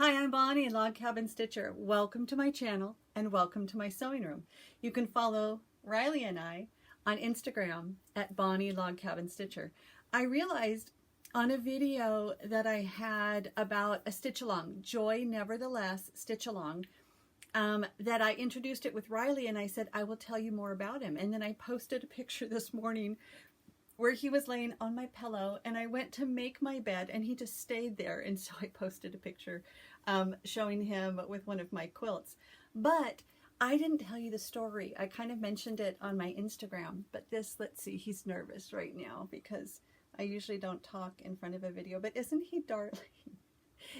Hi, I'm Bonnie, Log Cabin Stitcher. Welcome to my channel and welcome to my sewing room. You can follow Riley and I on Instagram at Bonnie Log Cabin Stitcher. I realized on a video that I had about a stitch along, Joy Nevertheless Stitch Along, that I introduced it with Riley and I said, I will tell you more about him. And then I posted a picture this morning where he was laying on my pillow and I went to make my bed and he just stayed there. And so I posted a picture showing him with one of my quilts. But I didn't tell you the story. I kind of mentioned it on my Instagram, but this, let's see, he's nervous right now because I usually don't talk in front of a video, but isn't he darling?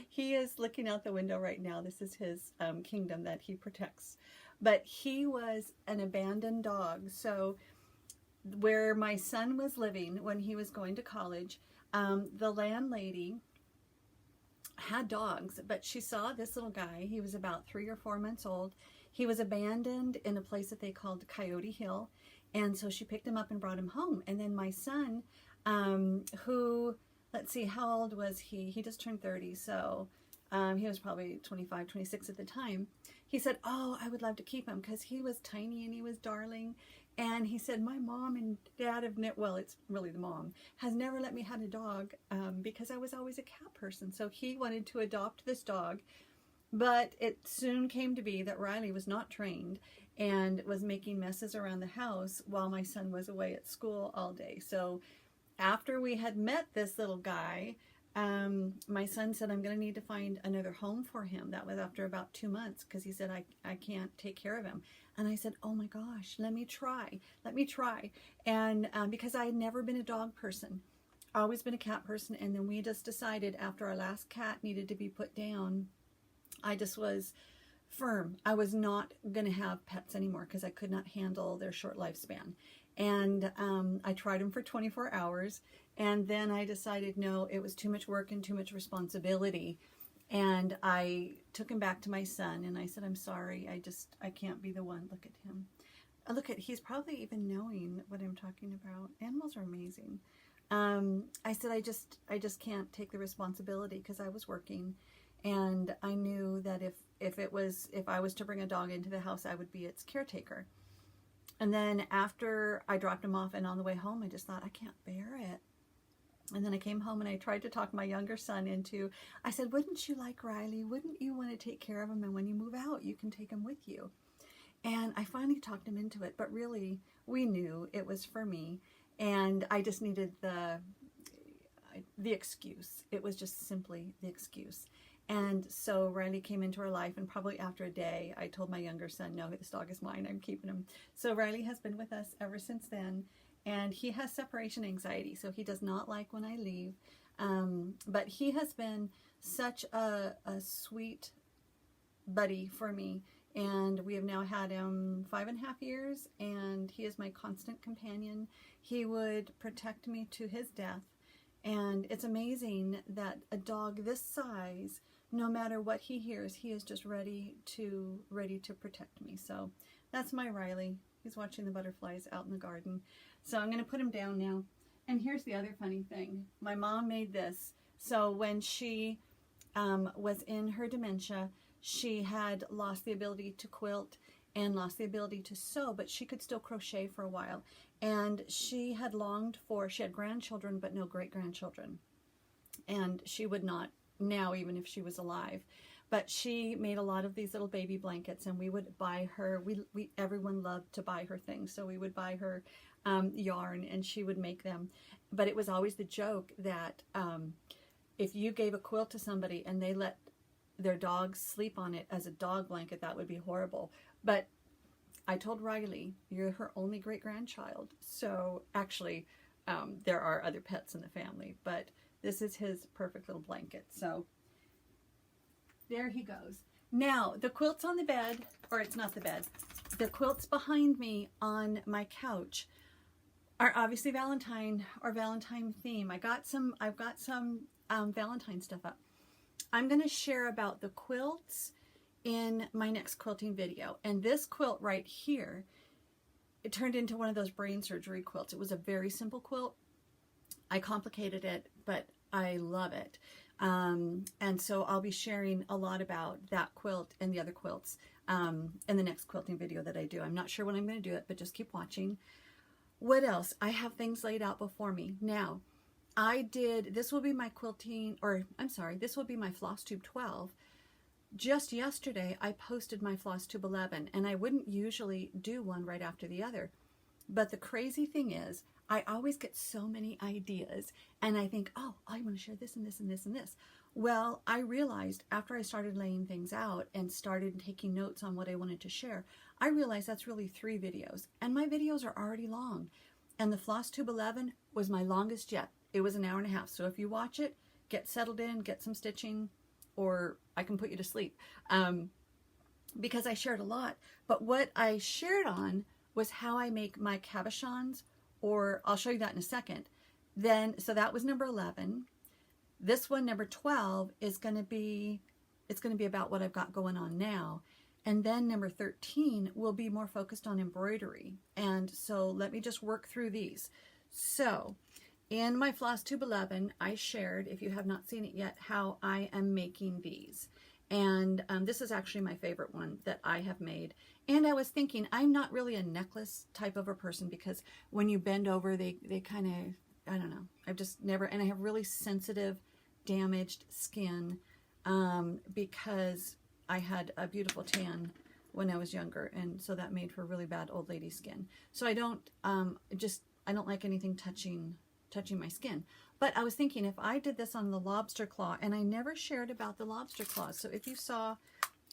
He is looking out the window right now. This is his kingdom that he protects. But he was an abandoned dog. So where my son was living when he was going to college, the landlady had dogs, but she saw this little guy. He was about 3 or 4 months old. He was abandoned in a place that they called Coyote Hill. And so she picked him up and brought him home. And then my son, who, let's see, how old was he? He just turned 30, so he was probably 25, 26 at the time. He said, oh, I would love to keep him because he was tiny and he was darling. And he said, my mom and dad have never, well, it's really the mom, has never let me have a dog because I was always a cat person. So he wanted to adopt this dog. But it soon came to be that Riley was not trained and was making messes around the house while my son was away at school all day. So after we had met this little guy, my son said, I'm going to need to find another home for him. That was after about 2 months because he said, I can't take care of him. And I said, oh my gosh, let me try. And because I had never been a dog person, always been a cat person. And then we just decided after our last cat needed to be put down, I just was firm. I was not going to have pets anymore because I could not handle their short lifespan. And I tried them for 24 hours. And then I decided, no, it was too much work and too much responsibility. And I took him back to my son and I said, I'm sorry, I can't be the one. Look at him. He's probably even knowing what I'm talking about. Animals are amazing. I said, I just can't take the responsibility because I was working and I knew that if I was to bring a dog into the house, I would be its caretaker. And then after I dropped him off and on the way home, I just thought, I can't bear it. And then I came home and I tried to talk my younger son into, I said, wouldn't you like Riley? Wouldn't you want to take care of him? And when you move out, you can take him with you. And I finally talked him into it. But really, we knew it was for me. And I just needed the excuse. It was just simply the excuse. And so Riley came into our life, and probably after a day, I told my younger son, no, this dog is mine, I'm keeping him. So Riley has been with us ever since then, and he has separation anxiety, so he does not like when I leave. But he has been such a sweet buddy for me, and we have now had him 5.5 years, and he is my constant companion. He would protect me to his death, and it's amazing that a dog this size, no matter what he hears, he is just ready to protect me. So that's my Riley. He's watching the butterflies out in the garden. So I'm going to put him down now. And here's the other funny thing. My mom made this. So when she was in her dementia, she had lost the ability to quilt and lost the ability to sew, but she could still crochet for a while. And she had she had grandchildren, but no great-grandchildren. And she would not now, even if she was alive. But she made a lot of these little baby blankets, and we would buy her, everyone loved to buy her things, so we would buy her yarn, and she would make them. But it was always the joke that if you gave a quilt to somebody and they let their dog sleep on it as a dog blanket, that would be horrible. But I told Riley, you're her only great-grandchild. So actually, there are other pets in the family, but this is his perfect little blanket. So there he goes. Now, the quilts on the bed, or it's not the bed, the quilts behind me on my couch are obviously Valentine or Valentine theme. I've got some Valentine stuff up. I'm going to share about the quilts in my next quilting video. And this quilt right here, it turned into one of those brain surgery quilts. It was a very simple quilt. I complicated it, but I love it. And so I'll be sharing a lot about that quilt and the other quilts in the next quilting video that I do. I'm not sure when I'm going to do it, but just keep watching. What else? I have things laid out before me. Now, this will be my quilting, or I'm sorry, this will be my FlossTube 12. Just yesterday, I posted my FlossTube 11, and I wouldn't usually do one right after the other. But the crazy thing is, I always get so many ideas, and I think, oh, I want to share this and this and this and this. Well, I realized after I started laying things out and started taking notes on what I wanted to share, I realized that's really 3 videos, and my videos are already long. And the FlossTube 11 was my longest yet. It was an hour and a half. So if you watch it, get settled in, get some stitching, or I can put you to sleep, because I shared a lot. But what I shared on was how I make my cabochons, or I'll show you that in a second. So that was number 11. This one, number 12, is going to be, it's going to be about what I've got going on now. And then number 13 will be more focused on embroidery. And so let me just work through these. So in my FlossTube 11, I shared, if you have not seen it yet, how I am making these. And this is actually my favorite one that I have made. And I was thinking, I'm not really a necklace type of a person, because when you bend over, they kind of, I don't know, I've just never, and I have really sensitive, damaged skin because I had a beautiful tan when I was younger, and so that made for really bad old lady skin. So I don't, I don't like anything touching my skin. But I was thinking, if I did this on the lobster claw, and I never shared about the lobster claws. So if you saw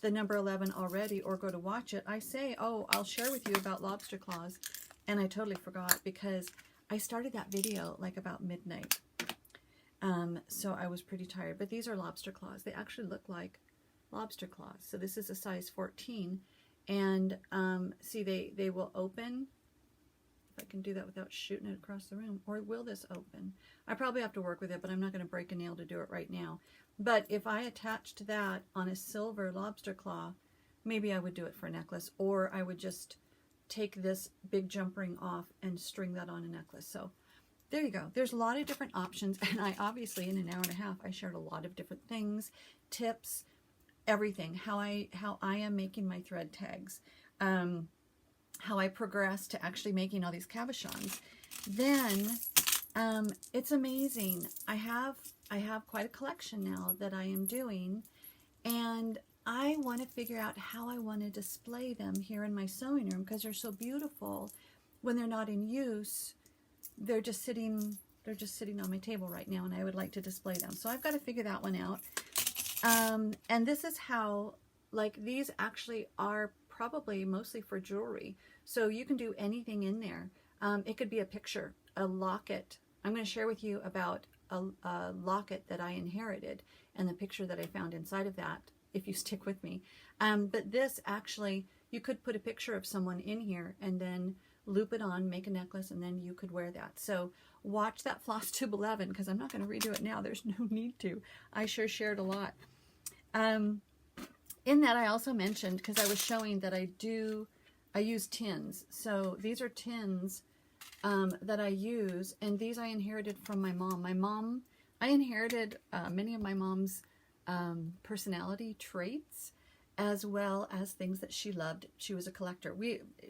the number 11 already or go to watch it, I say, oh, I'll share with you about lobster claws. And I totally forgot, because I started that video like about midnight. So I was pretty tired. But these are lobster claws. They actually look like lobster claws. So this is a size 14. And see, they will open. If I can do that without shooting it across the room. Or will this open? I probably have to work with it, but I'm not going to break a nail to do it right now. But if I attached that on a silver lobster claw, maybe I would do it for a necklace, or I would just take this big jump ring off and string that on a necklace. So there you go. There's a lot of different options, and I obviously, in an hour and a half, I shared a lot of different things, tips, everything, how I am making my thread tags, how I progressed to actually making all these cabochons. Then it's amazing. I have quite a collection now that I am doing, and I want to figure out how I want to display them here in my sewing room, because they're so beautiful. When they're not in use, they're just sitting on my table right now, and I would like to display them. So I've got to figure that one out. And this is how, like, these actually are probably mostly for jewelry. So you can do anything in there. It could be a picture, a locket. I'm going to share with you about a locket that I inherited and the picture that I found inside of that, if you stick with me. But this actually, you could put a picture of someone in here and then loop it on, make a necklace, and then you could wear that. So watch that FlossTube 11, because I'm not going to redo it now. There's no need to. I sure shared a lot. In that, I also mentioned, because I was showing that I use tins. So these are tins that I use, and these I inherited from my mom. I inherited many of my mom's personality traits, as well as things that she loved. She was a collector.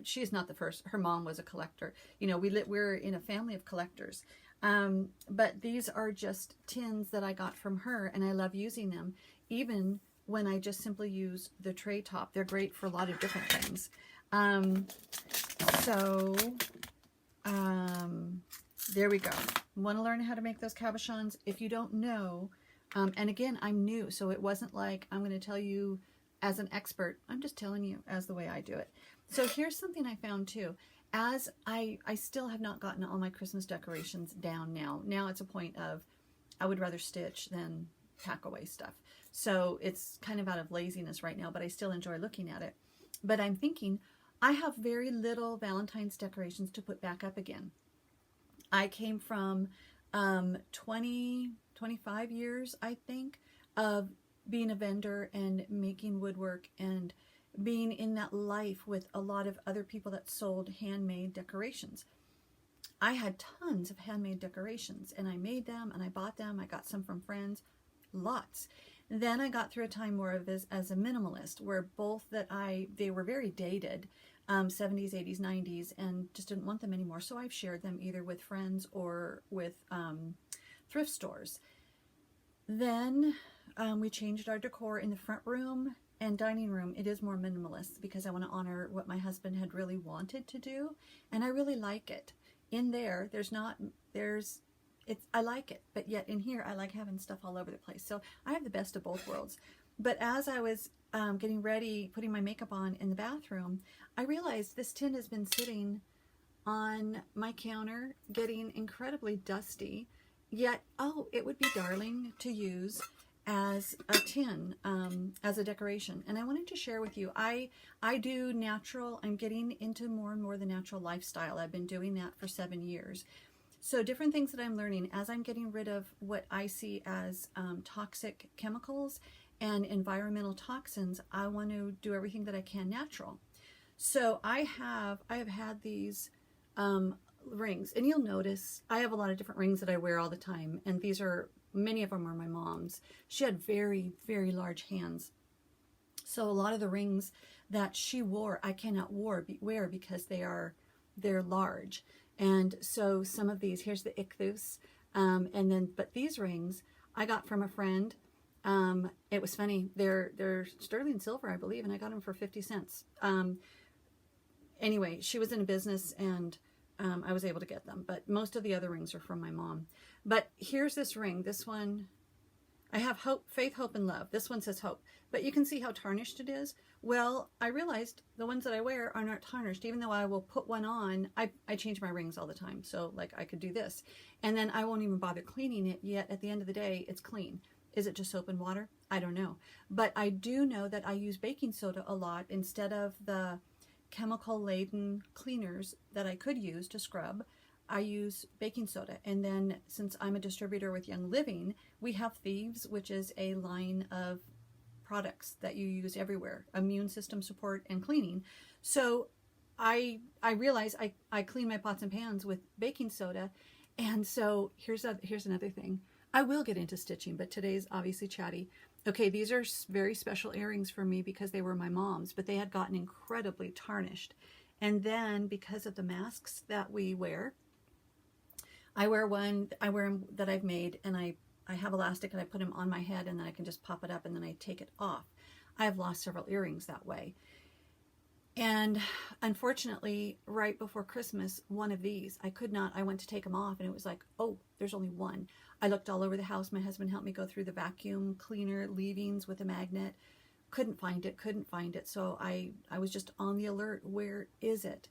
She is not the first. Her mom was a collector. You know, we're in a family of collectors. But these are just tins that I got from her, and I love using them, even when I just simply use the tray top. They're great for a lot of different things. There we go. Want to learn how to make those cabochons? If you don't know, and again, I'm new, so it wasn't like I'm going to tell you as an expert. I'm just telling you as the way I do it. So here's something I found too. As I still have not gotten all my Christmas decorations down now. Now it's a point of, I would rather stitch than pack away stuff. So it's kind of out of laziness right now, but I still enjoy looking at it. But I'm thinking, I have very little Valentine's decorations to put back up again. I came from 25 years, I think, of being a vendor and making woodwork and being in that life with a lot of other people that sold handmade decorations. I had tons of handmade decorations, and I made them and I bought them. I got some from friends. lots. Then I got through a time more of as a minimalist, where they were very dated, 70s, 80s, 90s, and just didn't want them anymore. So I've shared them either with friends or with thrift stores. Then we changed our decor in the front room and dining room. It is more minimalist because I want to honor what my husband had really wanted to do, and I really like it. In there, I like it, but yet in here I like having stuff all over the place. So I have the best of both worlds. But as I was getting ready, putting my makeup on in the bathroom, I realized this tin has been sitting on my counter, getting incredibly dusty. Yet, it would be darling to use as a tin, as a decoration. And I wanted to share with you, I do natural. I'm getting into more and more the natural lifestyle. I've been doing that for 7 years. So different things that I'm learning as I'm getting rid of what I see as toxic chemicals and environmental toxins. I want to do everything that I can natural. So I have had these rings, and you'll notice I have a lot of different rings that I wear all the time, and many of them are my mom's. She had very, very large hands. So a lot of the rings that she wore, I cannot wear because they're large. And so some of these, here's the ichthus, but these rings I got from a friend. It was funny. They're sterling silver, I believe, and I got them for 50 cents. Anyway, she was in a business, and I was able to get them, but most of the other rings are from my mom. But here's this ring. This one, I have hope, faith, hope, and love. This one says hope, but you can see how tarnished it is. Well, I realized the ones that I wear are not tarnished, even though I will put one on. I change my rings all the time. So like I could do this, and then I won't even bother cleaning it, yet at the end of the day, it's clean. Is it just soap and water? I don't know. But I do know that I use baking soda a lot instead of the chemical-laden cleaners that I could use to scrub. I use baking soda. And then since I'm a distributor with Young Living, we have Thieves, which is a line of products that you use everywhere, immune system support and cleaning. So I realize I clean my pots and pans with baking soda. And so here's another thing. I will get into stitching, but today's obviously chatty. Okay, these are very special earrings for me because they were my mom's, but they had gotten incredibly tarnished. And then because of the masks that we wear, I wear them that I've made, and I have elastic, and I put them on my head, and then I can just pop it up, and then I take it off. I have lost several earrings that way. And unfortunately, right before Christmas, one of these, I went to take them off, and it was like, oh, there's only one. I looked all over the house. My husband helped me go through the vacuum cleaner leavings with a magnet. Couldn't find it. So I was just on the alert. Where is it?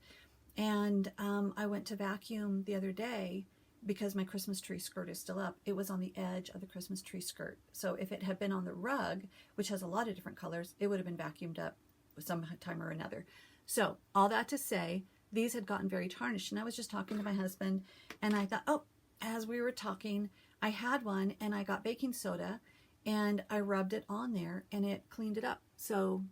And I went to vacuum the other day because my Christmas tree skirt is still up. It was on the edge of the Christmas tree skirt. So if it had been on the rug, which has a lot of different colors, it would have been vacuumed up some time or another. So all that to say, these had gotten very tarnished. And I was just talking to my husband, and I thought, as we were talking, I had one, and I got baking soda, and I rubbed it on there, and it cleaned it up. So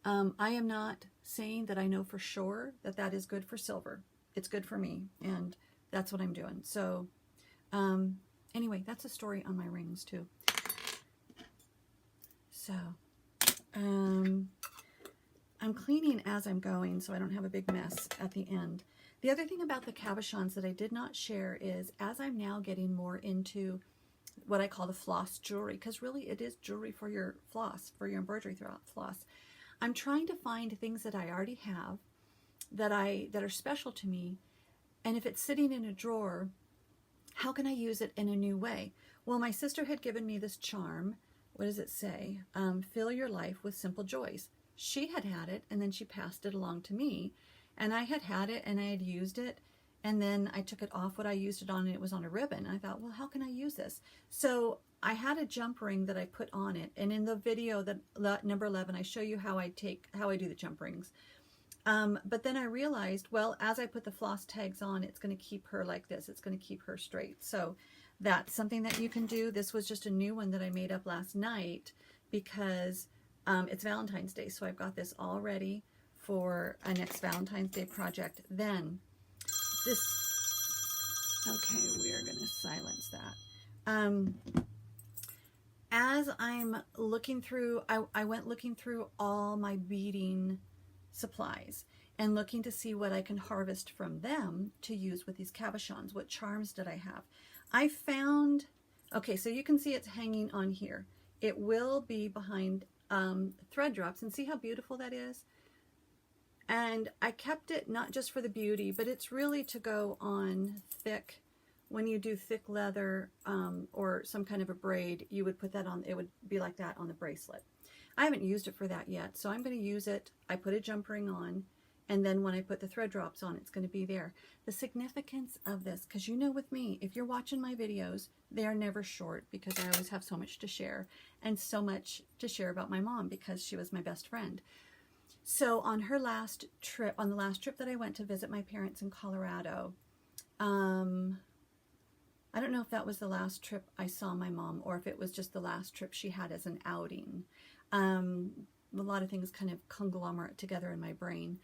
I am not saying that I know for sure that is good for silver. It's good for me, and that's what I'm doing. So anyway, that's a story on my rings too. So I'm cleaning as I'm going, so I don't have a big mess at the end. The other thing about the cabochons that I did not share is, as I'm now getting more into what I call the floss jewelry, because really it is jewelry for your floss, for your embroidery floss, I'm trying to find things that I already have that are special to me, and if it's sitting in a drawer, how can I use it in a new way? Well, my sister had given me this charm. What does it say? Fill your life with simple joys. She had it, and then she passed it along to me. And I had it, and I had used it, and then I took it off what I used it on, and it was on a ribbon. And I thought, well, how can I use this? So I had a jump ring that I put on it, and in the video, number 11, I show you how I do the jump rings. But then I realized, well, as I put the floss tags on, it's going to keep her like this. It's going to keep her straight. So that's something that you can do. This was just a new one that I made up last night because it's Valentine's Day. So I've got this all ready for a next Valentine's Day project. Then okay, we are going to silence that. as I'm looking through, I went looking through all my beading supplies and looking to see what I can harvest from them to use with these cabochons. What charms did I have? I found, okay, so you can see it's hanging on here. It will be behind thread drops, and see how beautiful that is? And I kept it not just for the beauty, but it's really to go on thick. When you do thick leather or some kind of a braid, you would put that on, it would be like that on the bracelet. I haven't used it for that yet, so I'm going to use it. I put a jump ring on, and then when I put the thread drops on, it's going to be there. The significance of this, because you know with me, if you're watching my videos, they are never short because I always have so much to share, and so much to share about my mom because she was my best friend. So on her last trip, on the last trip that I went to visit my parents in Colorado, I don't know if that was the last trip I saw my mom or if it was just the last trip she had as an outing. A lot of things kind of conglomerate together in my brain.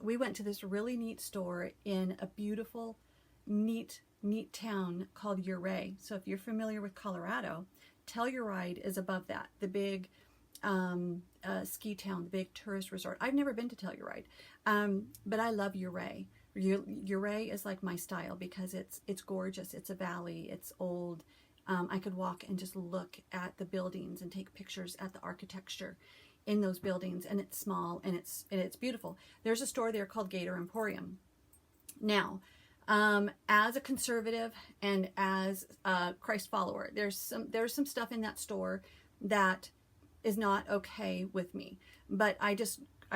We went to this really neat store in a beautiful, neat town called Ouray. So if you're familiar with Colorado, Telluride is above that, the big ski town, the big tourist resort. I've never been to Telluride, but I love Ouray. Ouray is like my style because it's gorgeous. It's a valley. It's old. I could walk and just look at the buildings and take pictures at the architecture in those buildings, and it's small and it's beautiful. There's a store there called Gator Emporium. Now, as a conservative and as a Christ follower, there's some stuff in that store that is not okay with me, but I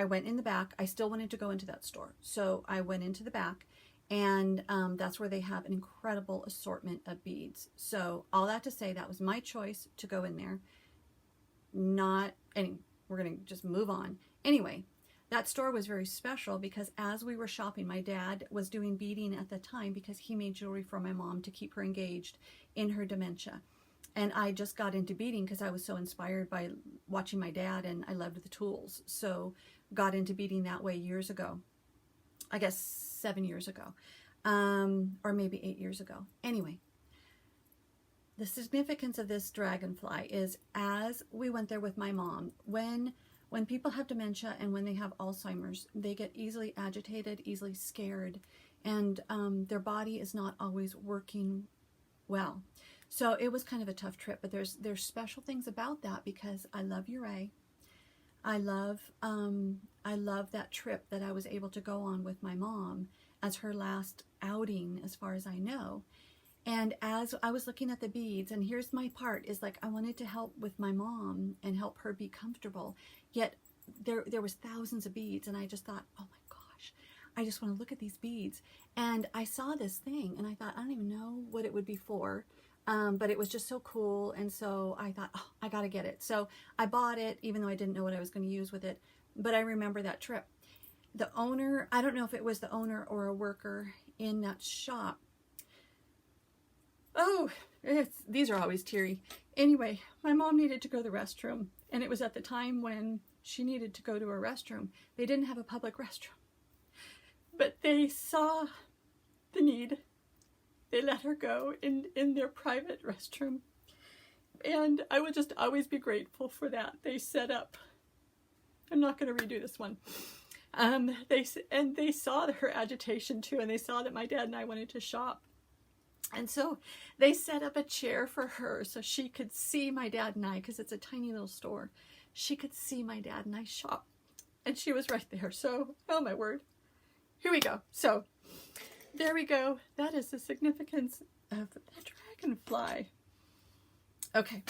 went in the back. I still wanted to go into that store. So I went into the back, and that's where they have an incredible assortment of beads. So all that to say, that was my choice to go in there. We're going to just move on. Anyway, that store was very special because as we were shopping, my dad was doing beading at the time because he made jewelry for my mom to keep her engaged in her dementia. And I just got into beading because I was so inspired by watching my dad, and I loved the tools. So got into beading that way years ago. I guess 7 years ago, or maybe 8 years ago. Anyway, the significance of this dragonfly is as we went there with my mom, when people have dementia and when they have Alzheimer's, they get easily agitated, easily scared, and their body is not always working well. So it was kind of a tough trip, but there's special things about that because I love Ouray. I love that trip that I was able to go on with my mom as her last outing, as far as I know. And as I was looking at the beads, and here's my part, is like I wanted to help with my mom and help her be comfortable. Yet there was thousands of beads, and I just thought, oh my gosh, I just want to look at these beads. And I saw this thing, and I thought, I don't even know what it would be for. But it was just so cool, and so I thought, oh, I gotta get it. So I bought it, even though I didn't know what I was going to use with it. But I remember that trip. The owner, I don't know if it was the owner or a worker in that shop. Oh, these are always teary. Anyway, my mom needed to go to the restroom, and it was at the time when she needed to go to a restroom. They didn't have a public restroom, but they saw the need. They let her go in their private restroom. And I will just always be grateful for that. They set up, I'm not going to redo this one. They saw her agitation too, and they saw that my dad and I wanted to shop. And so they set up a chair for her so she could see my dad and I, because it's a tiny little store. She could see my dad and I shop. And she was right there. So, oh my word. Here we go. So, there we go. That is the significance of the dragonfly. Okay,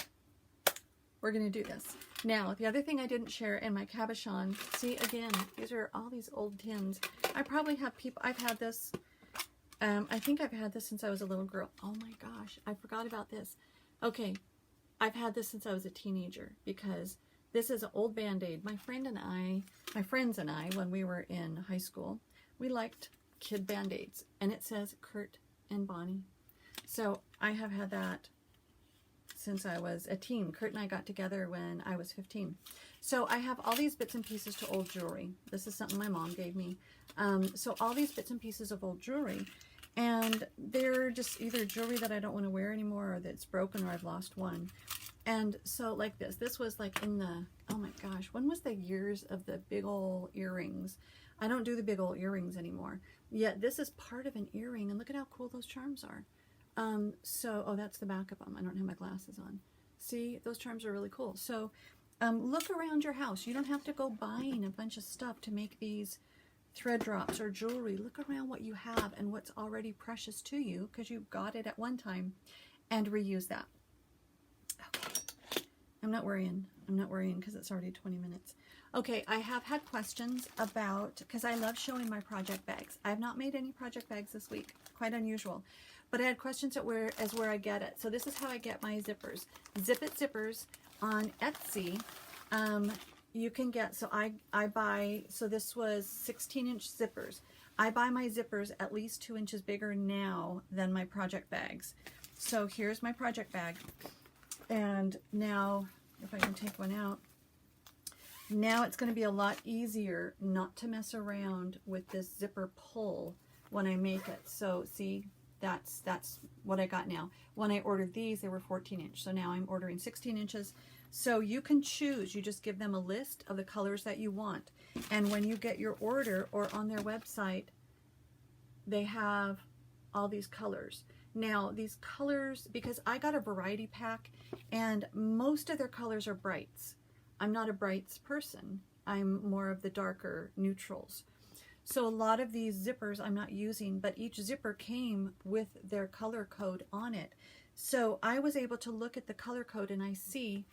we're going to do this. Now, the other thing I didn't share in my cabochon, see again, these are all these old tins. I probably have I've had this, I think I've had this since I was a little girl. Oh my gosh, I forgot about this. Okay, I've had this since I was a teenager because this is an old Band-Aid. My friends and I, when we were in high school, we liked kid Band-Aids, and it says Kurt and Bonnie. So I have had that since I was a teen. Kurt and I got together when I was 15. So I have all these bits and pieces to old jewelry. This is something my mom gave me. So all these bits and pieces of old jewelry, and they're just either jewelry that I don't want to wear anymore, or that's broken, or I've lost one. And so like this was like in the, oh my gosh, when was the years of the big old earrings? I don't do the big old earrings anymore. Yet this is part of an earring, and look at how cool those charms are. So, oh, that's the back of them. I don't have my glasses on. See, those charms are really cool. So look around your house. You don't have to go buying a bunch of stuff to make these thread drops or jewelry. Look around what you have and what's already precious to you because you got it at one time, and reuse that. Okay. I'm not worrying because it's already 20 minutes. Okay, I have had questions about, because I love showing my project bags. I have not made any project bags this week, quite unusual. But I had questions at where I get it. So this is how I get my zippers. Zip It Zippers on Etsy. You can get, so I buy, so this was 16-inch zippers. I buy my zippers at least 2 inches bigger now than my project bags. So here's my project bag. And now, if I can take one out, now it's going to be a lot easier not to mess around with this zipper pull when I make it. So see, that's what I got now. When I ordered these, they were 14 inch. So now I'm ordering 16 inches. So you can choose. You just give them a list of the colors that you want. And when you get your order or on their website, they have all these colors. Now, these colors, because I got a variety pack, and most of their colors are brights. I'm not a brights person. I'm more of the darker neutrals. So a lot of these zippers I'm not using, but each zipper came with their color code on it. So I was able to look at the color code, and I see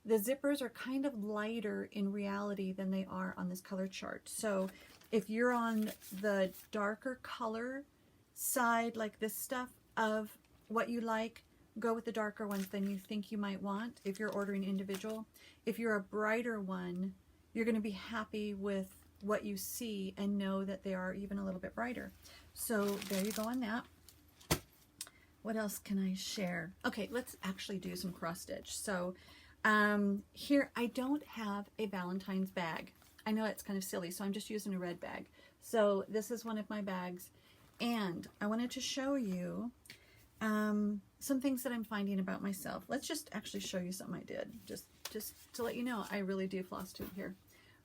the zippers are kind of lighter in reality than they are on this color chart. So if you're on the darker color side, like this stuff, of what you like, go with the darker ones than you think you might want if you're ordering individual. If you're a brighter one, you're going to be happy with what you see and know that they are even a little bit brighter. So there you go on that. What else can I share? Okay, let's actually do some cross stitch. So here I don't have a Valentine's bag. I know it's kind of silly, so I'm just using a red bag. So this is one of my bags. And I wanted to show you some things that I'm finding about myself. Let's just actually show you something I did, just to let you know I really do floss tube here.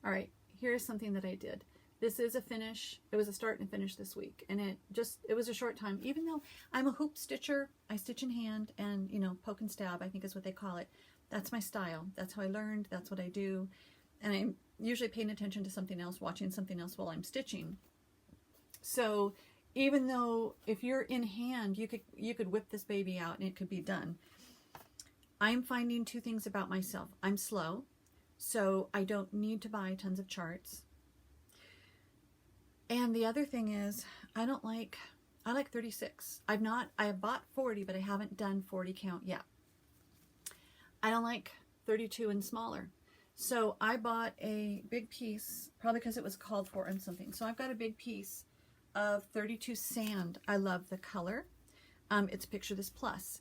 All right, here's something that I did. This is a finish. It was a start and a finish this week, and it was a short time. Even though I'm a hoop stitcher, I stitch in hand and, you know, poke and stab, I think is what they call it. That's my style. That's how I learned. That's what I do. And I'm usually paying attention to something else, watching something else while I'm stitching. So even though if you're in hand, you could whip this baby out and it could be done. I'm finding two things about myself. I'm slow, so I don't need to buy tons of charts. And the other thing is, I like 36. I have bought 40, but I haven't done 40 count yet. I don't like 32 and smaller. So I bought a big piece, probably because it was called for and something. So I've got a big piece of 32 sand. I love the color. It's Picture This Plus.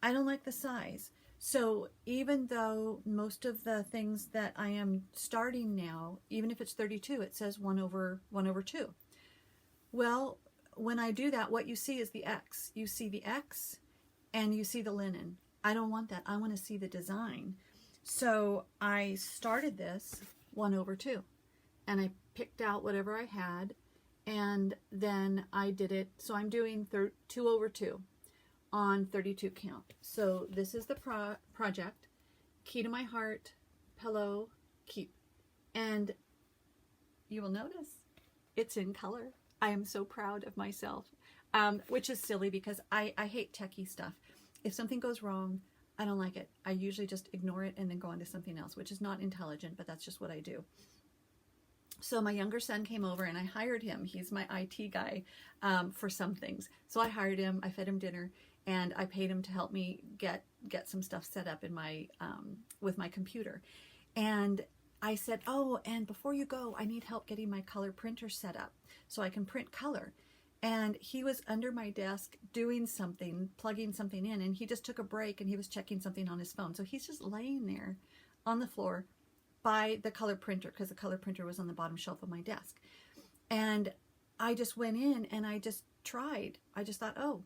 I don't like the size. So even though most of the things that I am starting now, even if it's 32, it says 1/2. Well, when I do that, what you see is the X. You see the X and you see the linen. I don't want that. I want to see the design. So I started this 1/2, and I picked out whatever I had, and then I did it. So I'm doing 2/2 on 32 count. So this is the project, Key to My Heart, Pillow, Keep. And you will notice it's in color. I am so proud of myself, which is silly because I hate techie stuff. If something goes wrong, I don't like it. I usually just ignore it and then go on to something else, which is not intelligent, but that's just what I do. So my younger son came over and I hired him. He's my IT guy for some things. So I hired him, I fed him dinner, and I paid him to help me get some stuff set up in my with my computer. And I said, oh, and before you go, I need help getting my color printer set up so I can print color. And he was under my desk doing something, plugging something in, and he just took a break and he was checking something on his phone. So he's just laying there on the floor by the color printer, because the color printer was on the bottom shelf of my desk. And I just went in and I just tried. I just thought, oh,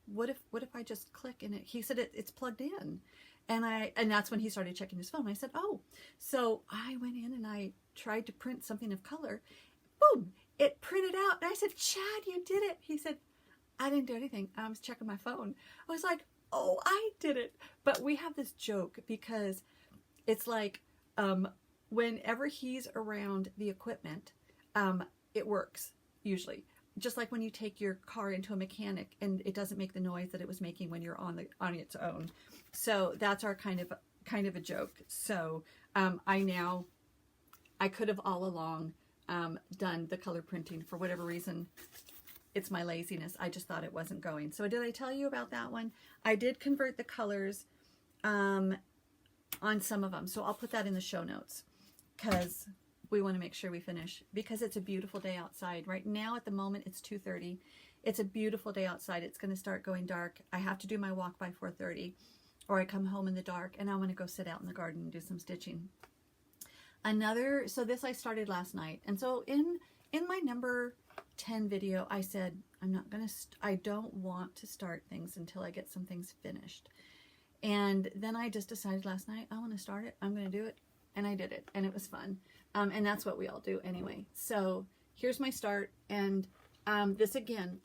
what if I just click in it? He said it's plugged in. And that's when he started checking his phone. I said, oh. So I went in and I tried to print something of color. Boom, it printed out. And I said, Chad, you did it. He said, I didn't do anything. I was checking my phone. I was like, oh, I did it. But we have this joke because it's like, whenever he's around the equipment, it works usually. Just like when you take your car into a mechanic and it doesn't make the noise that it was making when you're on its own. So that's our kind of a joke. So I could have all along done the color printing. For whatever reason, it's my laziness. I just thought it wasn't going. So did I tell you about that one? I did convert the colors on some of them. So I'll put that in the show notes because we want to make sure we finish, because it's a beautiful day outside. Right now at the moment it's 2:30. It's a beautiful day outside. It's going to start going dark. I have to do my walk by 4:30 or I come home in the dark, and I want to go sit out in the garden and do some stitching. So this I started last night. And so in my number 10 video, I said, I don't want to start things until I get some things finished. And then I just decided last night, I want to start it. I'm going to do it. And I did it. And it was fun. And that's what we all do anyway. So here's my start. And I'm just going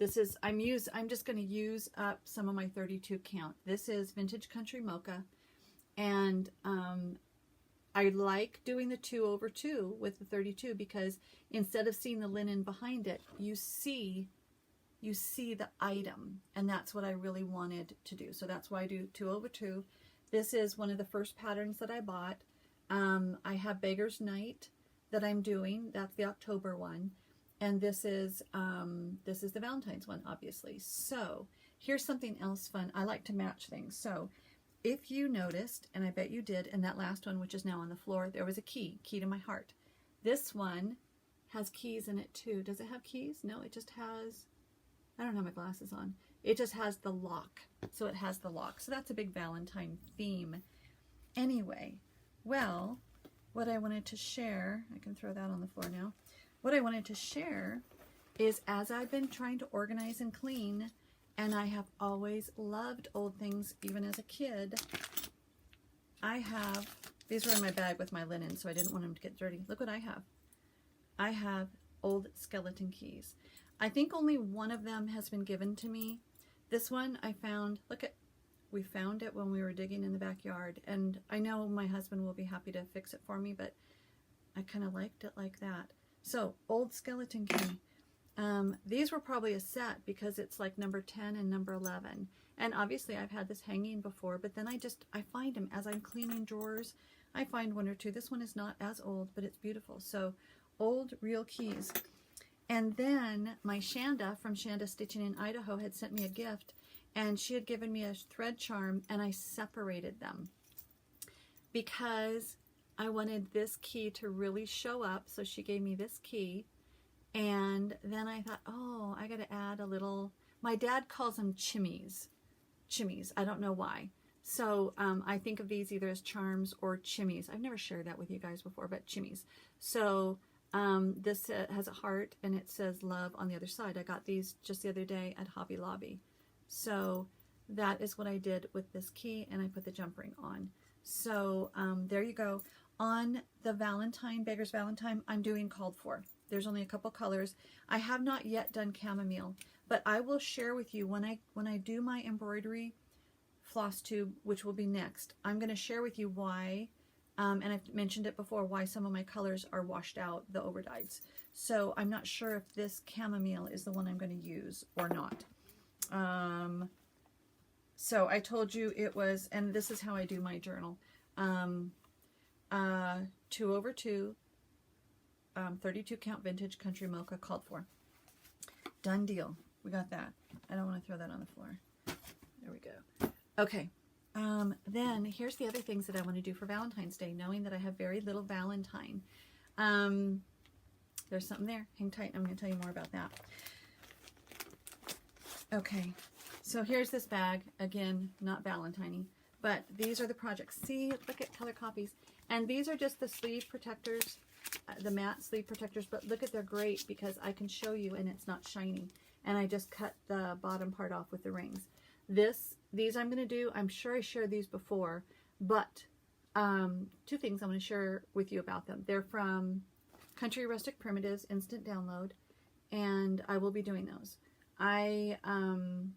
to use up some of my 32 count. This is Vintage Country Mocha. And I like doing the 2/2 with the 32 because instead of seeing the linen behind it, you see the item. And that's what I really wanted to do. So that's why I do 2/2. This is one of the first patterns that I bought. I have Beggar's Night that I'm doing. That's the October one. And this is the Valentine's one, obviously. So here's something else fun. I like to match things. So if you noticed, and I bet you did, in that last one, which is now on the floor, there was a key to my heart. This one has keys in it too. Does it have keys? No, it just has, I don't have my glasses on. It just has the lock. So it has the lock. So that's a big Valentine theme. Anyway, well, what I wanted to share, I can throw that on the floor now. What I wanted to share is, as I've been trying to organize and clean, and I have always loved old things, even as a kid, these were in my bag with my linen, so I didn't want them to get dirty. Look what I have. I have old skeleton keys. I think only one of them has been given to me. This one I found, we found it when we were digging in the backyard, and I know my husband will be happy to fix it for me, but I kind of liked it like that. So, old skeleton key. These were probably a set because it's like number 10 and number 11. And obviously I've had this hanging before, but then I find them as I'm cleaning drawers. I find one or two. This one is not as old, but it's beautiful. So, old real keys. And then my Shanda from Shanda Stitchin in Idaho had sent me a gift, and she had given me a thread charm, and I separated them because I wanted this key to really show up. So she gave me this key, and then I thought, oh, I got to add a little, my dad calls them chimneys. I don't know why. So I think of these either as charms or chimneys. I've never shared that with you guys before, but chimneys. So this has a heart, and it says love on the other side. I got these just the other day at Hobby Lobby. So that is what I did with this key, and I put the jump ring on. So there you go. On the Valentine, Beggar's Valentine, I'm doing called for. There's only a couple colors. I have not yet done chamomile, but I will share with you when I do my embroidery FlossTube, which will be next. I'm going to share with you why, and I've mentioned it before, why some of my colors are washed out, the overdyes. So I'm not sure if this chamomile is the one I'm going to use or not. So I told you it was, and this is how I do my journal. 2/2, 32 count Vintage Country Mocha called for. Done deal. We got that. I don't want to throw that on the floor. There we go. Okay. Then here's the other things that I want to do for Valentine's Day, knowing that I have very little Valentine. There's something there. Hang tight. I'm going to tell you more about that. Okay. So here's this bag. Again, not Valentine-y, but these are the projects. See, look at color copies. And these are just the sleeve protectors, the matte sleeve protectors, but look at, they're great because I can show you and it's not shiny. And I just cut the bottom part off with the rings. These I'm going to do, I'm sure I shared these before, But two things I want to share with you about them. They're from Country Rustic Primitives Instant Download, and I will be doing those. I'm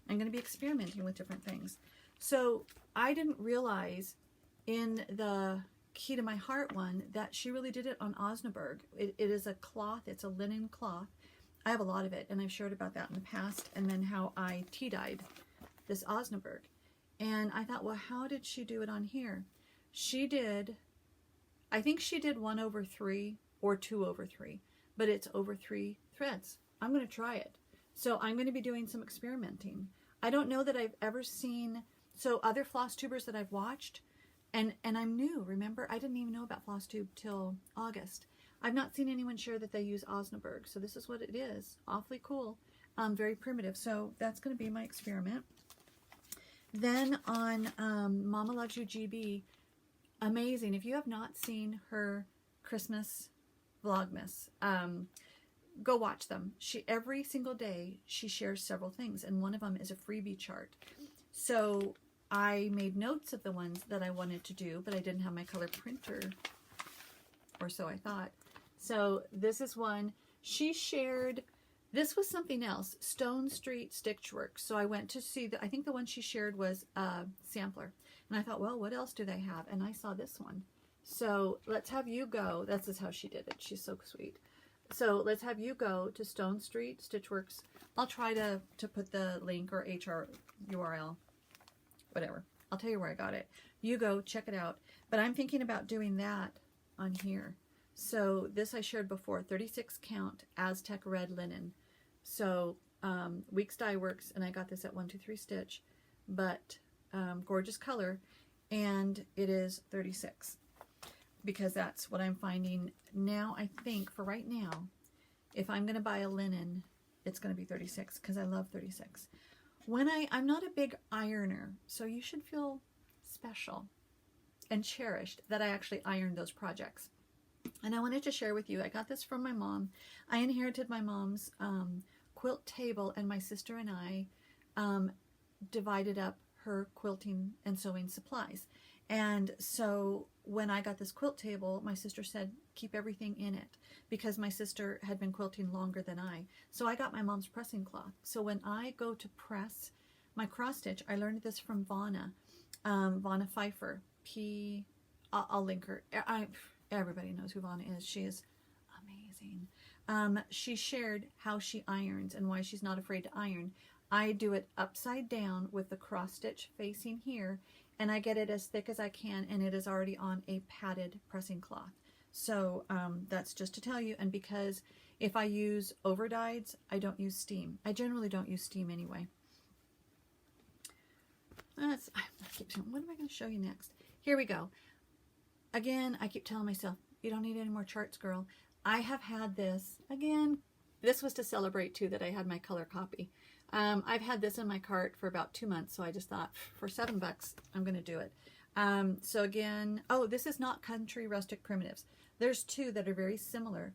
going to be experimenting with different things. So I didn't realize in the Key to My Heart one that she really did it on Osnaburg. It is a cloth. It's a linen cloth. I have a lot of it, and I've shared about that in the past, and then how I tea-dyed this Osnaburg. And I thought, well, how did she do it on here? She did, I think she did 1/3 or 2/3, but it's over 3 threads. I'm going to try it. So I'm going to be doing some experimenting. I don't know that I've ever seen, so other floss tubers that I've watched, and I'm new, remember? I didn't even know about FlossTube till August. I've not seen anyone share that they use Osnaburg, so this is what it is. Awfully cool. Very primitive. So that's going to be my experiment. Then on Mama Loves You GB, amazing. If you have not seen her Christmas Vlogmas, go watch them. Every single day she shares several things, and one of them is a freebie chart. So I made notes of the ones that I wanted to do, but I didn't have my color printer, or so I thought. So this is one she shared. This was something else, Stone Street Stitchworks. So I went to see, I think the one she shared was a sampler. And I thought, well, what else do they have? And I saw this one. So let's have you go. This is how she did it. She's so sweet. So let's have you go to Stone Street Stitchworks. I'll try to put the link or HR URL, whatever. I'll tell you where I got it. You go, check it out. But I'm thinking about doing that on here. So this I shared before, 36 count Aztec red linen. So Weeks Dye Works, and I got this at 123 Stitch, but gorgeous color, and it is 36 because that's what I'm finding now. I think for right now, if I'm going to buy a linen, it's going to be 36 because I love 36. When I'm not a big ironer, so you should feel special and cherished that I actually ironed those projects. And I wanted to share with you, I got this from my mom. I inherited my mom's quilt table, and my sister and I divided up her quilting and sewing supplies. And so when I got this quilt table, my sister said, keep everything in it, because my sister had been quilting longer than I. So I got my mom's pressing cloth. So when I go to press my cross stitch, I learned this from Vonna Pfeiffer. I'll link her. Everybody knows who Vonna is. She is amazing. She shared how she irons and why she's not afraid to iron. I do it upside down with the cross stitch facing here, and I get it as thick as I can, and it is already on a padded pressing cloth. So that's just to tell you. And because if I use overdyes, I don't use steam. I generally don't use steam anyway. What am I going to show you next? Here we go. Again, I keep telling myself, you don't need any more charts, girl. I have had this, again, this was to celebrate too that I had my color copy. I've had this in my cart for about 2 months, so I just thought for $7, I'm going to do it. So again, oh, this is not Country Rustic Primitives. There's two that are very similar.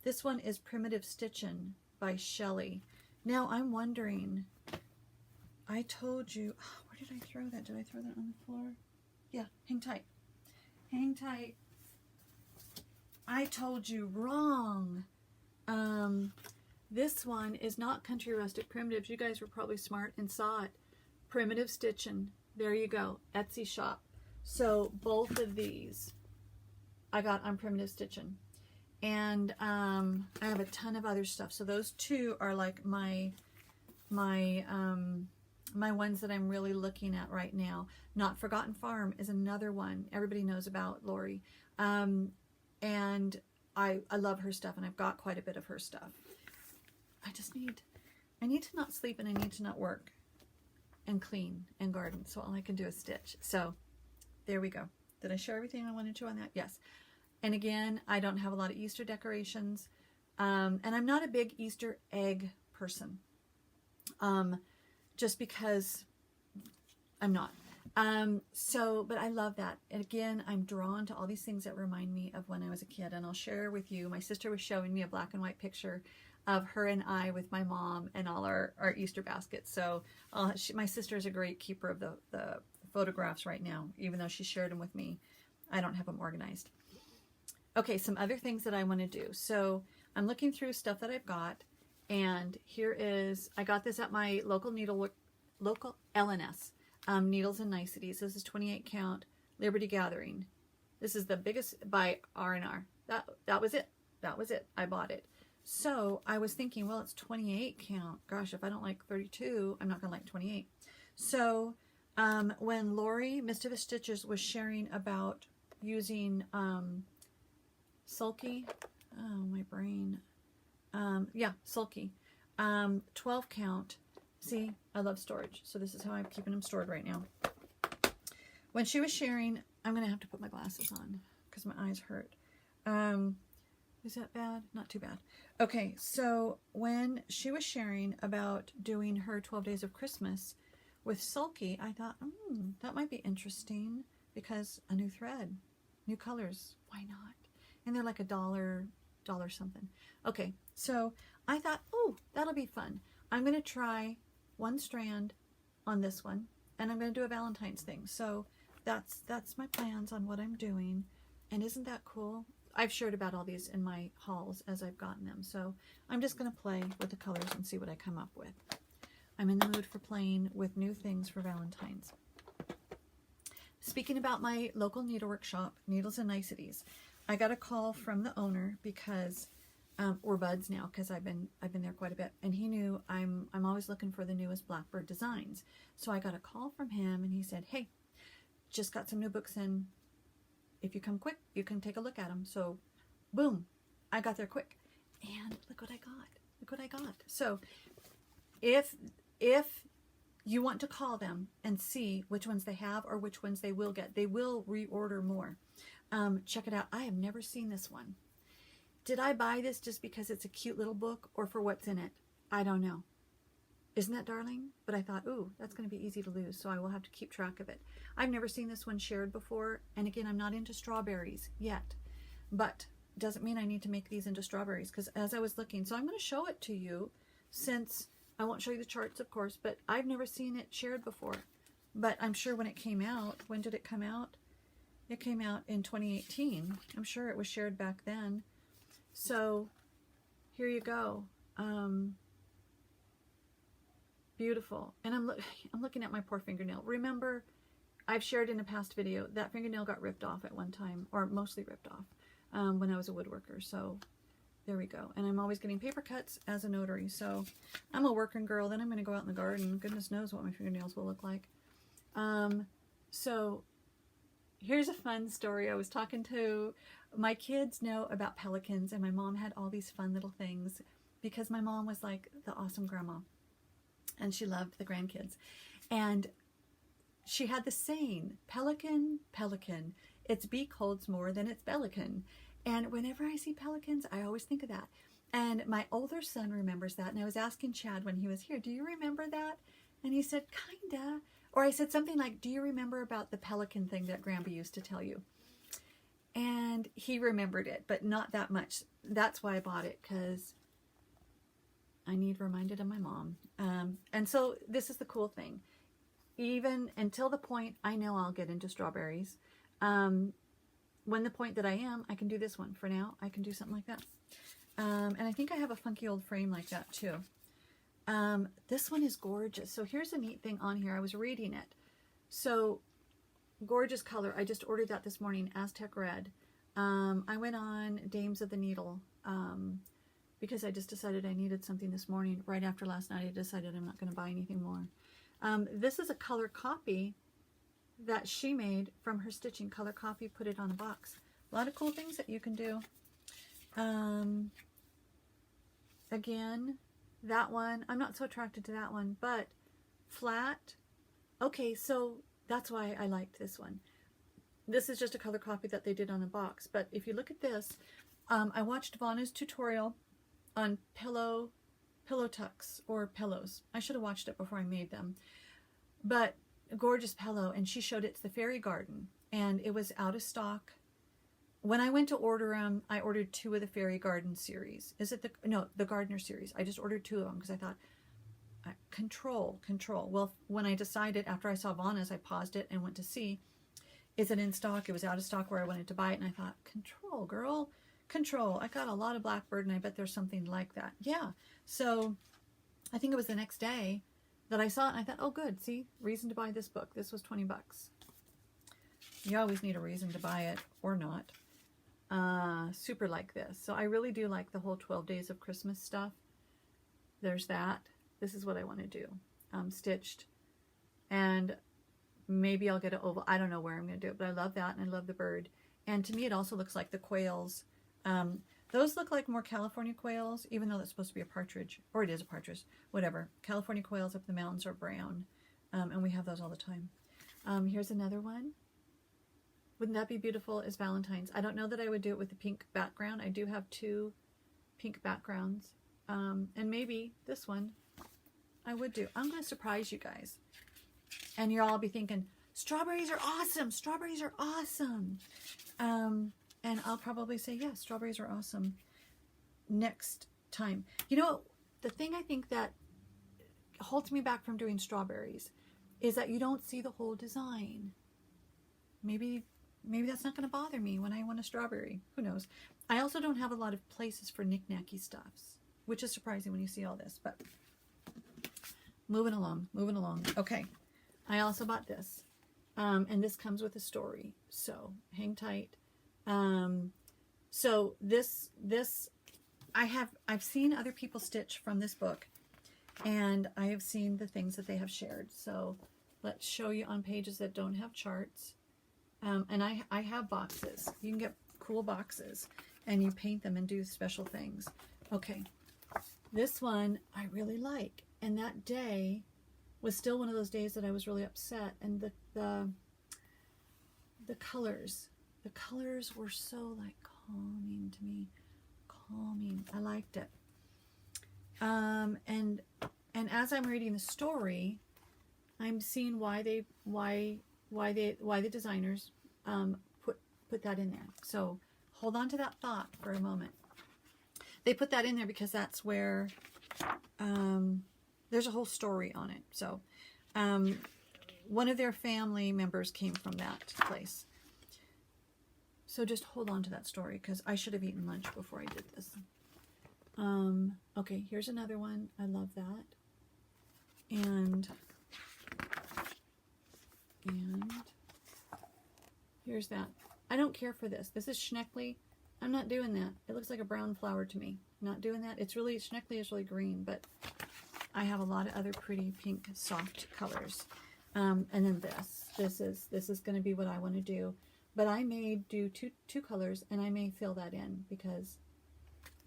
This one is Primitive Stitchin by Shelley. Now I'm wondering, I told you, oh, where did I throw that? Did I throw that on the floor? Yeah, hang tight. Hang tight. I told you wrong. This one is not Country Rustic Primitives. You guys were probably smart and saw it. Primitive Stitchin. There you go. Etsy shop. So both of these I got on Primitive Stitchin. And I have a ton of other stuff. So those two are like my ones that I'm really looking at right now. Not Forgotten Farm is another one. Everybody knows about Lori. And I love her stuff, and I've got quite a bit of her stuff. I need to not sleep, and I need to not work and clean and garden. So all I can do is stitch. So there we go. Did I share everything I wanted to on that? Yes. And again, I don't have a lot of Easter decorations. And I'm not a big Easter egg person. Just because I'm not. But I love that. And again, I'm drawn to all these things that remind me of when I was a kid. And I'll share with you, my sister was showing me a black and white picture of her and I with my mom and all our Easter baskets. So my sister is a great keeper of the photographs right now, even though she shared them with me. I don't have them organized. Okay, some other things that I want to do. So I'm looking through stuff that I've got, and here is, I got this at my local local LNS, Needles and Niceties. This is 28 count Liberty Gathering. This is the biggest by R&R. That was it. That was it. I bought it. So I was thinking, well, it's 28 count. Gosh, if I don't like 32, I'm not going to like 28. So when Lori, Mischievous Stitches, was sharing about using Sulky, oh, my brain. Yeah, Sulky. 12 count. See, I love storage. So this is how I'm keeping them stored right now. When she was sharing, I'm going to have to put my glasses on because my eyes hurt. Is that bad? Not too bad. Okay, so when she was sharing about doing her 12 Days of Christmas with Sulky, I thought, that might be interesting because a new thread, new colors, why not? And they're like $1 something. Okay, so I thought, oh, that'll be fun. I'm going to try one strand on this one, and I'm going to do a Valentine's thing. So that's my plans on what I'm doing. And isn't that cool? I've shared about all these in my hauls as I've gotten them. So I'm just going to play with the colors and see what I come up with. I'm in the mood for playing with new things for Valentine's. Speaking about my local needlework shop, Needles and Niceties, I got a call from the owner because we're buds now because I've been there quite a bit, and he knew I'm always looking for the newest Blackbird Designs. So I got a call from him, and he said, "Hey, just got some new books in. If you come quick, you can take a look at them." So, boom, I got there quick, and look what I got. Look what I got. So, if you want to call them and see which ones they have or which ones they will get, they will reorder more. Check it out. I have never seen this one. Did I buy this just because it's a cute little book or for what's in it? I don't know. Isn't that darling? But I thought, ooh, that's going to be easy to lose, so I will have to keep track of it. I've never seen this one shared before, and again, I'm not into strawberries yet, but doesn't mean I need to make these into strawberries, because as I was looking, so I'm going to show it to you, since I won't show you the charts, of course, but I've never seen it shared before. But I'm sure when it came out, when did it come out? It came out in 2018. I'm sure it was shared back then. So here you go. Beautiful. And I'm looking at my poor fingernail. Remember, I've shared in a past video that fingernail got ripped off at one time, or mostly ripped off, when I was a woodworker. So there we go. And I'm always getting paper cuts as a notary. So I'm a working girl. Then I'm going to go out in the garden. Goodness knows what my fingernails will look like. So here's a fun story. I was talking to my kids know about pelicans, and my mom had all these fun little things because my mom was like the awesome grandma, and she loved the grandkids. And she had the saying, pelican, pelican, its beak holds more than its bellican. And whenever I see pelicans, I always think of that. And my older son remembers that. And I was asking Chad when he was here, do you remember that? And he said, kinda. Or I said something like, do you remember about the pelican thing that Grandpa used to tell you? And he remembered it, but not that much. That's why I bought it, because I need reminded of my mom. And so this is the cool thing. Even until the point I know I'll get into strawberries, when the point that I am, I can do this one. For now, I can do something like that. And I think I have a funky old frame like that too. This one is gorgeous. So here's a neat thing on here. I was reading it. So gorgeous color. I just ordered that this morning, Aztec Red. I went on Dames of the Needle because I just decided I needed something this morning. Right after last night, I decided I'm not going to buy anything more. This is a color copy that she made from her stitching. Color copy, put it on a box. A lot of cool things that you can do. Again, that one, I'm not so attracted to that one, but flat. Okay, so that's why I liked this one. This is just a color copy that they did on a box, but if you look at this, I watched Vonna's tutorial on pillow tucks or pillows. I should have watched it before I made them. But a gorgeous pillow, and she showed it's the fairy garden, and it was out of stock when I went to order them, I ordered 2 of the Fairy Garden series. Is it the Gardener series? I just ordered 2 of them because I thought, control. Well, when I decided, after I saw Vonna's, I paused it and went to see, is it in stock? It was out of stock where I wanted to buy it, and I thought, control, girl, control. I got a lot of Blackbird, and I bet there's something like that. Yeah. So I think it was the next day that I saw it, and I thought, oh, good. See, reason to buy this book. This was 20 bucks. You always need a reason to buy it or not. Super like this. So I really do like the whole 12 Days of Christmas stuff. There's that. This is what I want to do. Stitched. And maybe I'll get an oval. I don't know where I'm going to do it, but I love that, and I love the bird. And to me, it also looks like the quails. Those look like more California quails, even though that's supposed to be a partridge. Or it is a partridge. Whatever. California quails up in the mountains are brown. And we have those all the time. Here's another one. Wouldn't that be beautiful as Valentine's? I don't know that I would do it with the pink background. I do have 2 pink backgrounds. And maybe this one I would do. I'm going to surprise you guys. And you'll all be thinking, strawberries are awesome. Strawberries are awesome. And I'll probably say, yes, strawberries are awesome next time. You know, the thing I think that holds me back from doing strawberries is that you don't see the whole design. Maybe that's not going to bother me when I want a strawberry. Who knows? I also don't have a lot of places for knick-knacky stuffs, which is surprising when you see all this, but moving along. Okay. I also bought this, and this comes with a story, so hang tight. So this, I've seen other people stitch from this book, and I have seen the things that they have shared. So let's show you on pages that don't have charts. And I have boxes. You can get cool boxes, and you paint them and do special things. Okay, this one I really like, and that day was still one of those days that I was really upset, and the colors were so like calming to me, calming. I liked it. And as I'm reading the story, I'm seeing why the designers put that in there. So hold on to that thought for a moment. They put that in there because that's where there's a whole story on it. So one of their family members came from that place. So just hold on to that story because I should have eaten lunch before I did this. Okay, here's another one. I love that. And here's that. I don't care for this. This is Schneckly. I'm not doing that. It looks like a brown flower to me. Not doing that. It's really, Schneckly is really green, but I have a lot of other pretty pink soft colors. And then this is going to be what I want to do. But I may do two colors, and I may fill that in because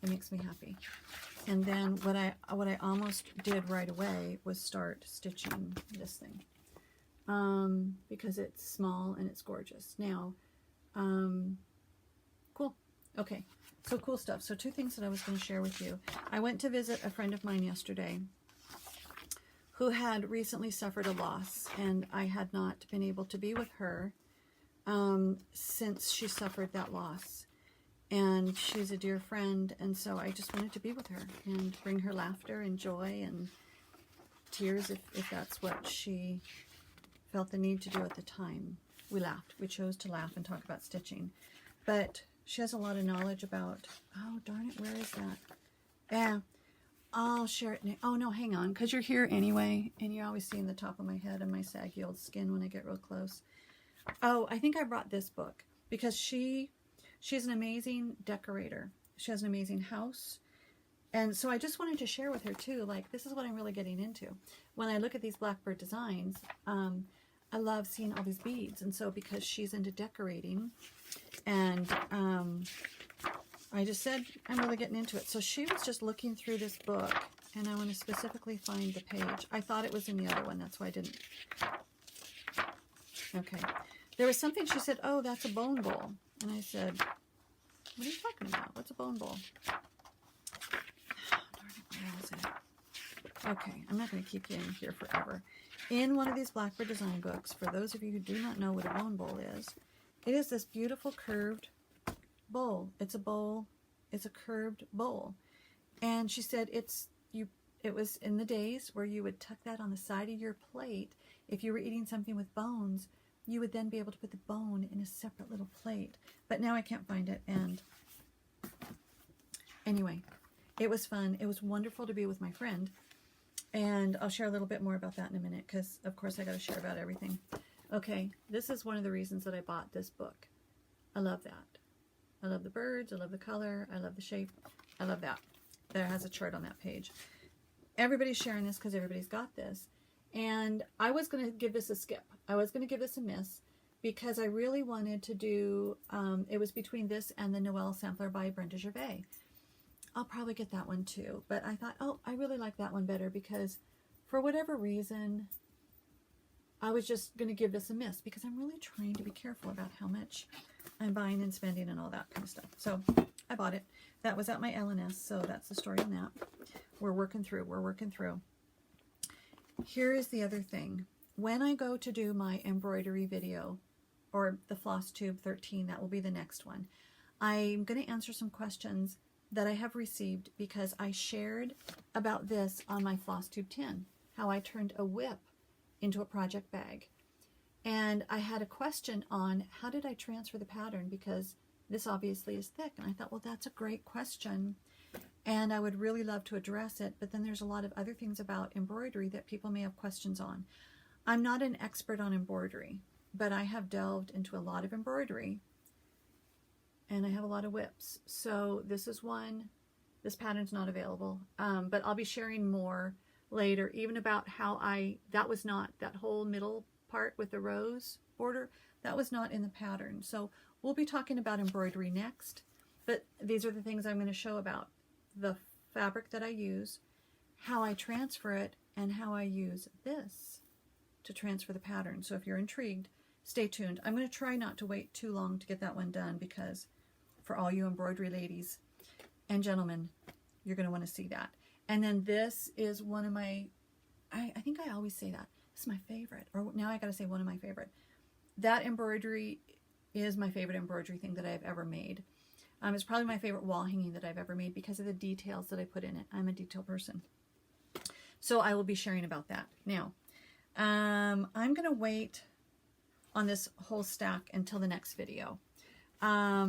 it makes me happy. And then what I almost did right away was start stitching this thing. Because it's small and it's gorgeous. Now, cool. Okay, so cool stuff. So 2 things that I was going to share with you. I went to visit a friend of mine yesterday who had recently suffered a loss, and I had not been able to be with her since she suffered that loss. And she's a dear friend, and so I just wanted to be with her and bring her laughter and joy and tears if that's what she felt the need to do at the time. We laughed. We chose to laugh and talk about stitching. But she has a lot of knowledge about, oh, darn it, where is that? Yeah, I'll share it. Oh, no, hang on, because you're here anyway, and you're always seeing the top of my head and my saggy old skin when I get real close. Oh, I think I brought this book because she's an amazing decorator. She has an amazing house. And so I just wanted to share with her too, like, this is what I'm really getting into. When I look at these Blackbird Designs, I love seeing all these beads. And so because she's into decorating, and I just said, I'm really getting into it. So she was just looking through this book, and I want to specifically find the page. I thought it was in the other one, that's why I didn't. Okay. There was something she said, oh, that's a bone bowl. And I said, what are you talking about? What's a bone bowl? Where is it? Okay, I'm not going to keep you in here forever. In one of these Blackbird Design books, for those of you who do not know what a bone bowl is, it is this beautiful curved bowl. It's a bowl. It's a curved bowl. And she said it was in the days where you would tuck that on the side of your plate. If you were eating something with bones, you would then be able to put the bone in a separate little plate. But now I can't find it. And anyway, it was fun. It was wonderful to be with my friend. And I'll share a little bit more about that in a minute because, of course, I got to share about everything. Okay, this is one of the reasons that I bought this book. I love that. I love the birds. I love the color. I love the shape. I love that. There has a chart on that page. Everybody's sharing this because everybody's got this. And I was going to give this a skip. I was going to give this a miss because I really wanted to do, it was between this and the Noel Sampler by Brenda Gervais. I'll probably get that one too. But I thought, oh, I really like that one better because for whatever reason, I was just going to give this a miss because I'm really trying to be careful about how much I'm buying and spending and all that kind of stuff. So I bought it. That was at my LNS, so that's the story on that. We're working through. We're working through. Here is the other thing. When I go to do my embroidery video, or the FlossTube 13, that will be the next one, I'm going to answer some questions that I have received because I shared about this on my FlossTube 10, how I turned a whip into a project bag. And I had a question on how did I transfer the pattern because this obviously is thick. And I thought, well, that's a great question. And I would really love to address it. But then there's a lot of other things about embroidery that people may have questions on. I'm not an expert on embroidery, but I have delved into a lot of embroidery. And I have a lot of whips. So this is one. This pattern's not available. But I'll be sharing more later, even about how that was not, that whole middle part with the rose border, that was not in the pattern. So we'll be talking about embroidery next, but these are the things I'm going to show about the fabric that I use, how I transfer it, and how I use this to transfer the pattern. So if you're intrigued, stay tuned. I'm going to try not to wait too long to get that one done because for all you embroidery ladies and gentlemen, you're going to want to see that. And then this is one of my, I think I always say that. This is my favorite. Or now I got to say one of my favorite. That embroidery is my favorite embroidery thing that I've ever made. It's probably my favorite wall hanging that I've ever made because of the details that I put in it. I'm a detail person. So I will be sharing about that. Now, I'm going to wait on this whole stack until the next video. I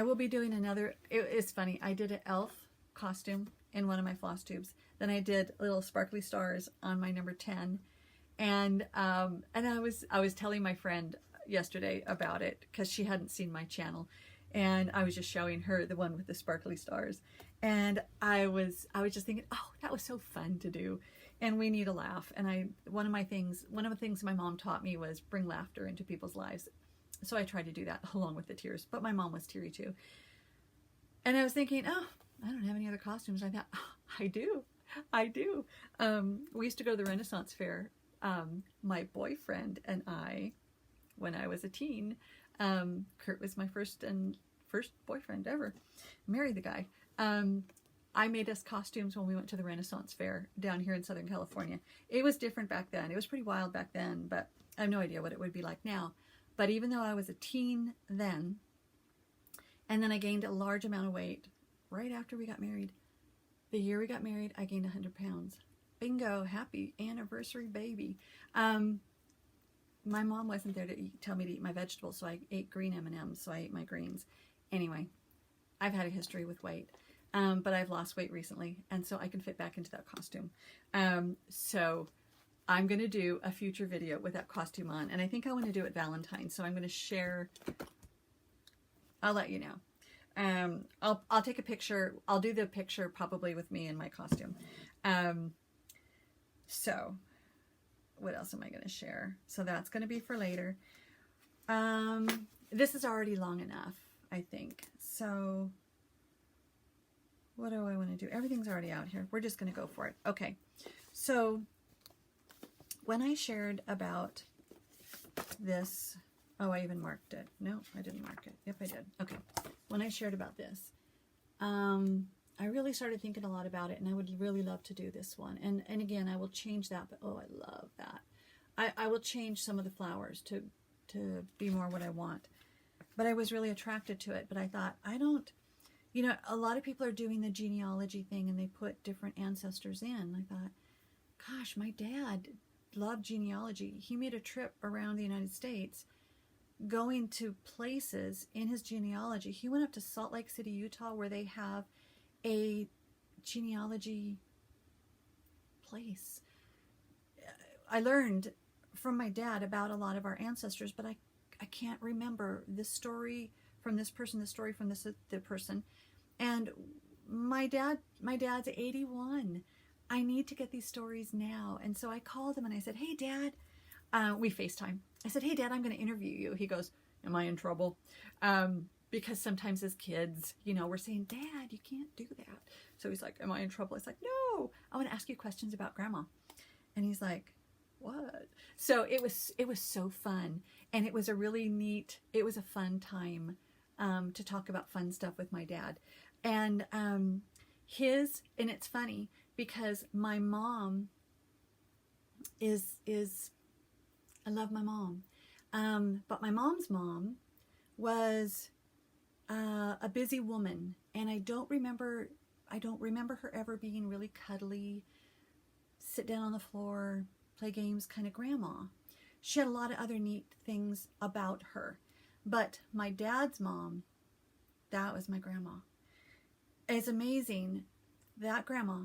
will be doing another, it's funny, I did an elf costume in one of my floss tubes. Then I did little sparkly stars on my number 10. And I was telling my friend yesterday about it because she hadn't seen my channel. And I was just showing her the one with the sparkly stars. And I was just thinking, oh, that was so fun to do. And we need a laugh. And one of the things my mom taught me was bring laughter into people's lives. So I tried to do that along with the tears. But my mom was teary too. And I was thinking, oh, I don't have any other costumes. I thought, oh, I do. We used to go to the Renaissance Fair. My boyfriend and I, when I was a teen, Kurt was my first boyfriend ever. Married the guy. I made us costumes when we went to the Renaissance Fair down here in Southern California. It was different back then. It was pretty wild back then, but I have no idea what it would be like now. But even though I was a teen then, and then I gained a large amount of weight right after we got married. The year we got married, I gained 100 pounds. Bingo, happy anniversary, baby. My mom wasn't there to tell me to eat my vegetables, so I ate green M&Ms, so I ate my greens. Anyway, I've had a history with weight, but I've lost weight recently, and so I can fit back into that costume. So I'm going to do a future video with that costume on, and I think I want to do it Valentine, so I'm going to share. I'll let you know. I'll take a picture. I'll do the picture probably with me in my costume. So what else am I going to share? So that's going to be for later. This is already long enough, I think. So what do I want to do? Everything's already out here. We're just going to go for it. Okay. So when I shared about this, oh, I even marked it. No, I didn't mark it. Yep, I did. Okay. When I shared about this, I really started thinking a lot about it, and I would really love to do this one. And again, I will change that, but oh, I love that. I will change some of the flowers to be more what I want. but I was really attracted to it. But I thought, I don't, you know, a lot of people are doing the genealogy thing and they put different ancestors in. I thought, gosh, my dad loved genealogy. He made a trip around the United States going to places in his genealogy. He went up to Salt Lake City, Utah, where they have a genealogy place. I learned from my dad about a lot of our ancestors, but I can't remember this story from this person, this story from this the person. And my dad's 81. I need to get these stories now. And so I called him and I said, hey, Dad, we FaceTime. I said, hey, Dad, I'm going to interview you. He goes, am I in trouble? Because sometimes as kids, you know, we're saying, Dad, you can't do that. So he's like, am I in trouble? It's like, no, I want to ask you questions about Grandma. And he's like, what? So it was so fun. And it was a really neat, it was a fun time to talk about fun stuff with my dad. And and it's funny because my mom is I love my mom. But my mom's mom was a busy woman, and I don't remember her ever being really cuddly, sit down on the floor, play games kind of grandma. She had a lot of other neat things about her. But my dad's mom, that was my grandma. It's amazing that grandma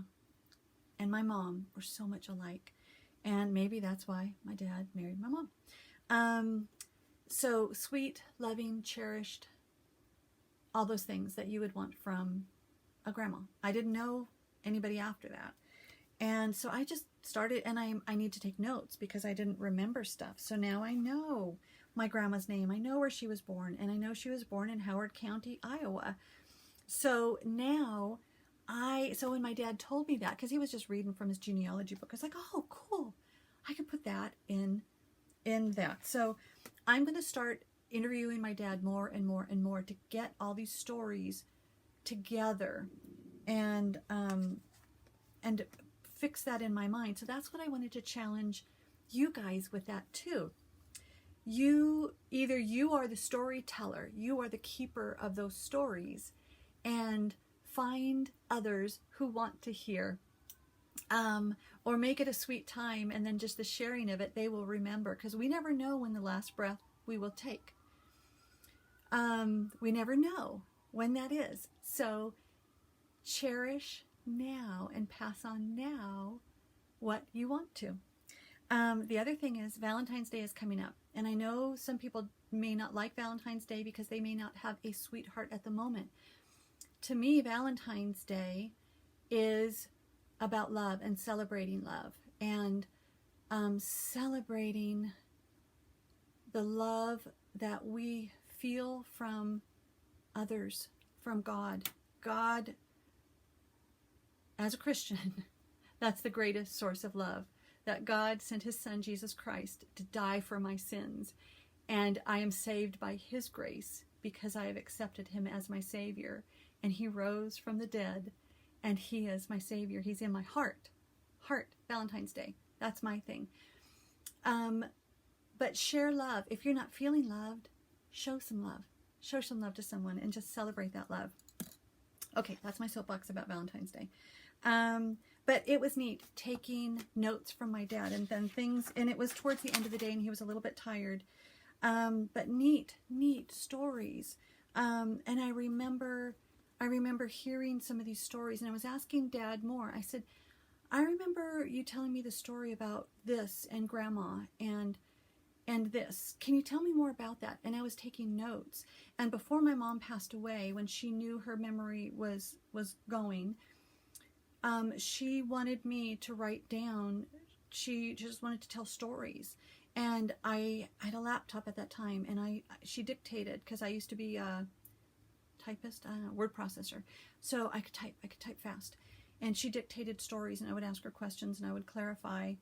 and my mom were so much alike. And maybe that's why my dad married my mom. So sweet, loving, cherished, all those things that you would want from a grandma. I didn't know anybody after that. And so I just started, and I need to take notes because I didn't remember stuff. So now I know my grandma's name. I know where she was born, and I know she was born in Howard County, Iowa. So now so when my dad told me that, because he was just reading from his genealogy book, I was like, oh, cool. I can put that in that. So I'm going to start interviewing my dad more and more and more to get all these stories together and fix that in my mind. So that's what I wanted to challenge you guys with that too. Either you are the storyteller, you are the keeper of those stories, and find others who want to hear, or make it a sweet time, and then just the sharing of it, they will remember, because we never know when the last breath we will take. We never know when that is. So cherish now and pass on now what you want to. The other thing is Valentine's Day is coming up, and I know some people may not like Valentine's Day because they may not have a sweetheart at the moment. To me, Valentine's Day is about love and celebrating love, and celebrating the love that we feel from others, from God. God, as a Christian, that's the greatest source of love, that God sent his son, Jesus Christ, to die for my sins. And I am saved by his grace because I have accepted him as my Savior. And he rose from the dead, and he is my Savior. He's in my heart. Valentine's Day. That's my thing. But share love. If you're not feeling loved, show some love. Show some love to someone and just celebrate that love. Okay, that's my soapbox about Valentine's Day. But it was neat taking notes from my dad, and then things, and it was towards the end of the day and he was a little bit tired. But neat stories. And I remember hearing some of these stories, and I was asking Dad more. I said, I remember you telling me the story about this and Grandma and this. Can you tell me more about that? And I was taking notes. And before my mom passed away, when she knew her memory was going, she wanted me to write down. She just wanted to tell stories. And I had a laptop at that time, and she dictated, because I used to be a typist, word processor, so I could type fast. And she dictated stories, and I would ask her questions, and I would clarify.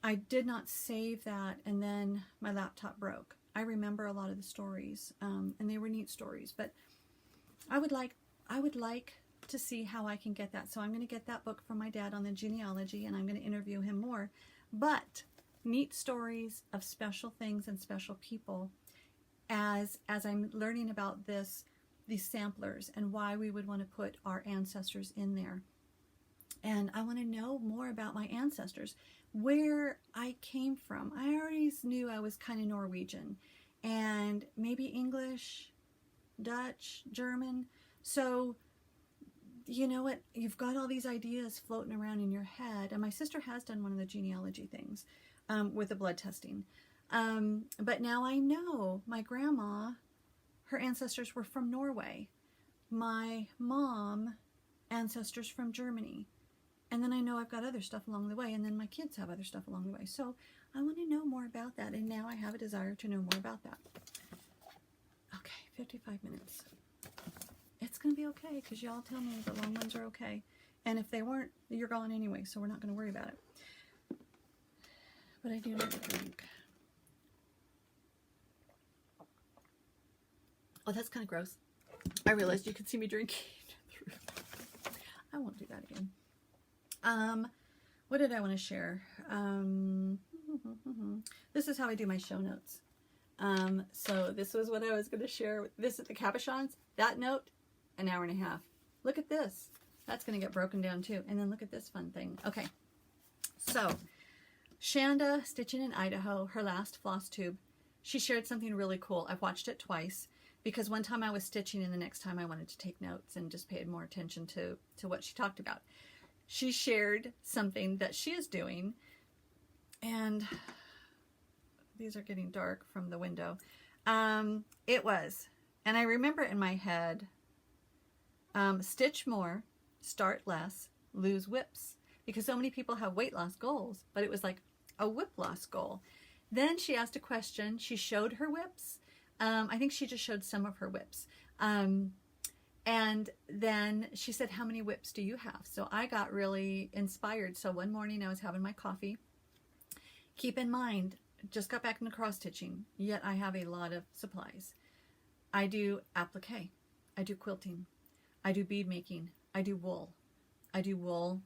I did not save that, and then my laptop broke. I remember a lot of the stories, and they were neat stories. But I would like to see how I can get that. So I'm going to get that book from my dad on the genealogy, and I'm going to interview him more. But neat stories of special things and special people as I'm learning about these samplers and why we would want to put our ancestors in there. And I want to know more about my ancestors, where I came from. I already knew I was kind of Norwegian and maybe English, Dutch, German. So, you know what? You've got all these ideas floating around in your head. And my sister has done one of the genealogy things with the blood testing. But now I know my grandma, her ancestors were from Norway. My mom, ancestors from Germany. And then I know I've got other stuff along the way, and then my kids have other stuff along the way. So I want to know more about that, and now I have a desire to know more about that. Okay, 55 minutes. It's going to be okay, because y'all tell me the long ones are okay. And if they weren't, you're gone anyway, so we're not going to worry about it. But I do need a drink. Oh, that's kind of gross. I realized you could see me drinking. I won't do that again. What did I want to share? This is how I do my show notes. So this was what I was going to share. This at the cabochons. That note, an hour and a half. Look at this. That's going to get broken down too. And then look at this fun thing. Okay. So Shanda, Stitchin in Idaho, her last floss tube, she shared something really cool. I've watched it twice because one time I was stitching and the next time I wanted to take notes and just paid more attention to what she talked about. She shared something that she is doing, and these are getting dark from the window. It was, and I remember in my head, stitch more, start less, lose whips, because so many people have weight loss goals, but it was like a whip loss goal. Then she asked a question. She showed her whips. I think she just showed some of her whips. And then she said, how many whips do you have? So I got really inspired. So one morning I was having my coffee. Keep in mind, just got back into cross stitching, yet I have a lot of supplies. I do applique. I do quilting. I do bead making. I do wool. I do wool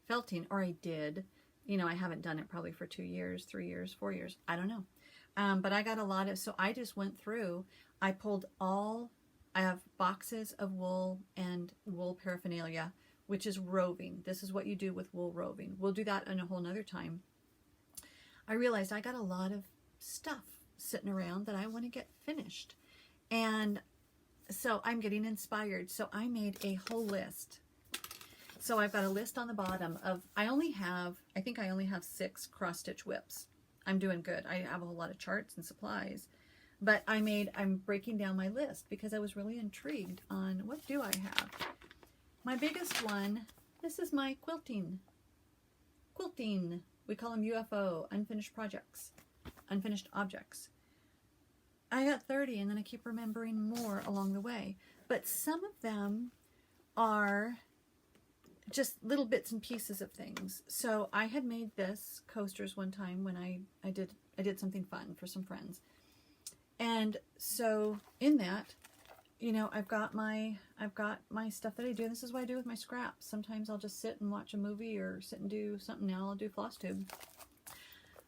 felting, or I did. You know, I haven't done it probably for 2 years, 3 years, 4 years. I don't know. But I got a lot of, so I just went through, I pulled I have boxes of wool and wool paraphernalia, which is roving. This is what you do with wool roving. We'll do that in a whole nother time. I realized I got a lot of stuff sitting around that I want to get finished. And so I'm getting inspired. So I made a whole list. So I've got a list on the bottom of, I think I only have 6 cross stitch whips. I'm doing good. I have a whole lot of charts and supplies. But I'm breaking down my list because I was really intrigued on what do I have. My biggest one, this is my quilting. Quilting, we call them UFO, unfinished projects, unfinished objects. I got 30 and then I keep remembering more along the way. But some of them are just little bits and pieces of things. So I had made this coasters one time when I did something fun for some friends. And so in that, you know, I've got my stuff that I do. This is what I do with my scraps. Sometimes I'll just sit and watch a movie or sit and do something. Now I'll do FlossTube.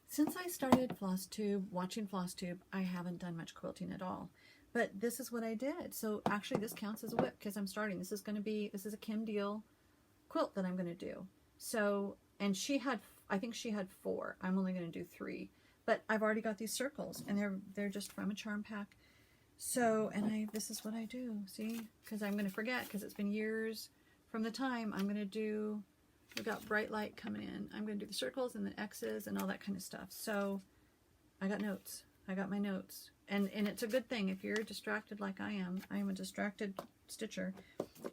Since I started FlossTube, watching FlossTube, I haven't done much quilting at all. But this is what I did. So actually this counts as a whip because I'm starting. This is a Kim Deal quilt that I'm going to do. So, and I think she had 4. I'm only going to do 3. But I've already got these circles, and they're just from a charm pack. So, and this is what I do, see? Because I'm going to forget, because it's been years from the time I'm going to do, we've got bright light coming in. I'm going to do the circles and the X's and all that kind of stuff. So, I got notes. I got my notes. And it's a good thing. If you're distracted like I am a distracted stitcher,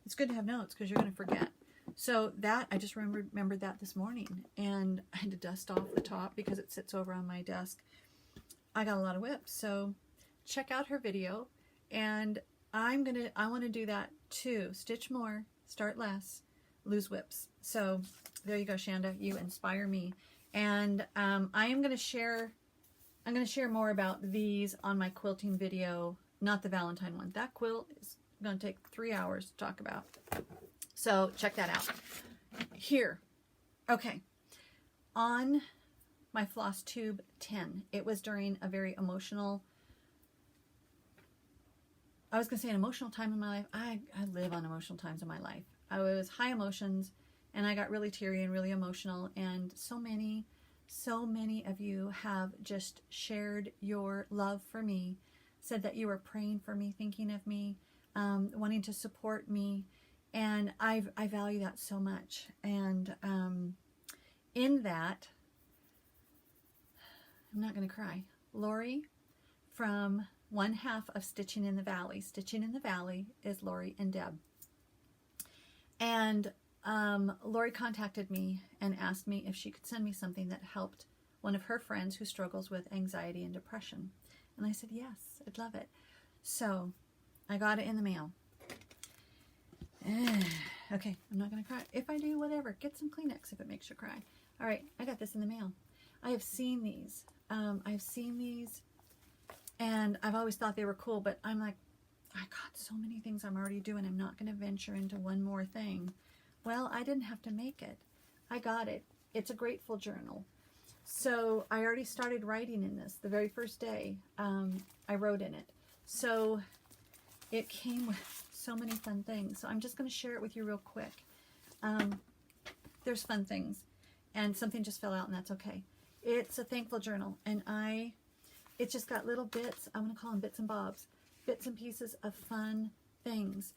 it's good to have notes, because you're going to forget. So that, I just remembered that this morning, and I had to dust off the top because it sits over on my desk. I got a lot of whips, so check out her video, and I want to do that too. Stitch more, start less, lose whips. So there you go, Shanda, you inspire me. And I'm going to share more about these on my quilting video, not the Valentine one. That quilt is going to take 3 hours to talk about. So check that out. Here, okay, on my FlossTube 10, it was during a very emotional I was going to say an emotional time in my life. I live on emotional times in my life. I was high emotions, and I got really teary and really emotional, and so many of you have just shared your love for me, said that you were praying for me, thinking of me, wanting to support me, and I value that so much. And in that, I'm not going to cry. Lori from one half of Stitching in the Valley. Stitching in the Valley is Lori and Deb. And Lori contacted me and asked me if she could send me something that helped one of her friends who struggles with anxiety and depression. And I said, yes, I'd love it. So I got it in the mail. Okay, I'm not going to cry. If I do, whatever. Get some Kleenex if it makes you cry. All right, I got this in the mail. I have seen these. And I've always thought they were cool, but I'm like, I got so many things I'm already doing. I'm not going to venture into one more thing. Well, I didn't have to make it. I got it. It's a grateful journal. So I already started writing in this. The very first day I wrote in it. So it came with so many fun things. So I'm just going to share it with you real quick. There's fun things. And something just fell out, and that's okay. It's a thankful journal. And it's just got little bits. I want to call them bits and bobs. Bits and pieces of fun things.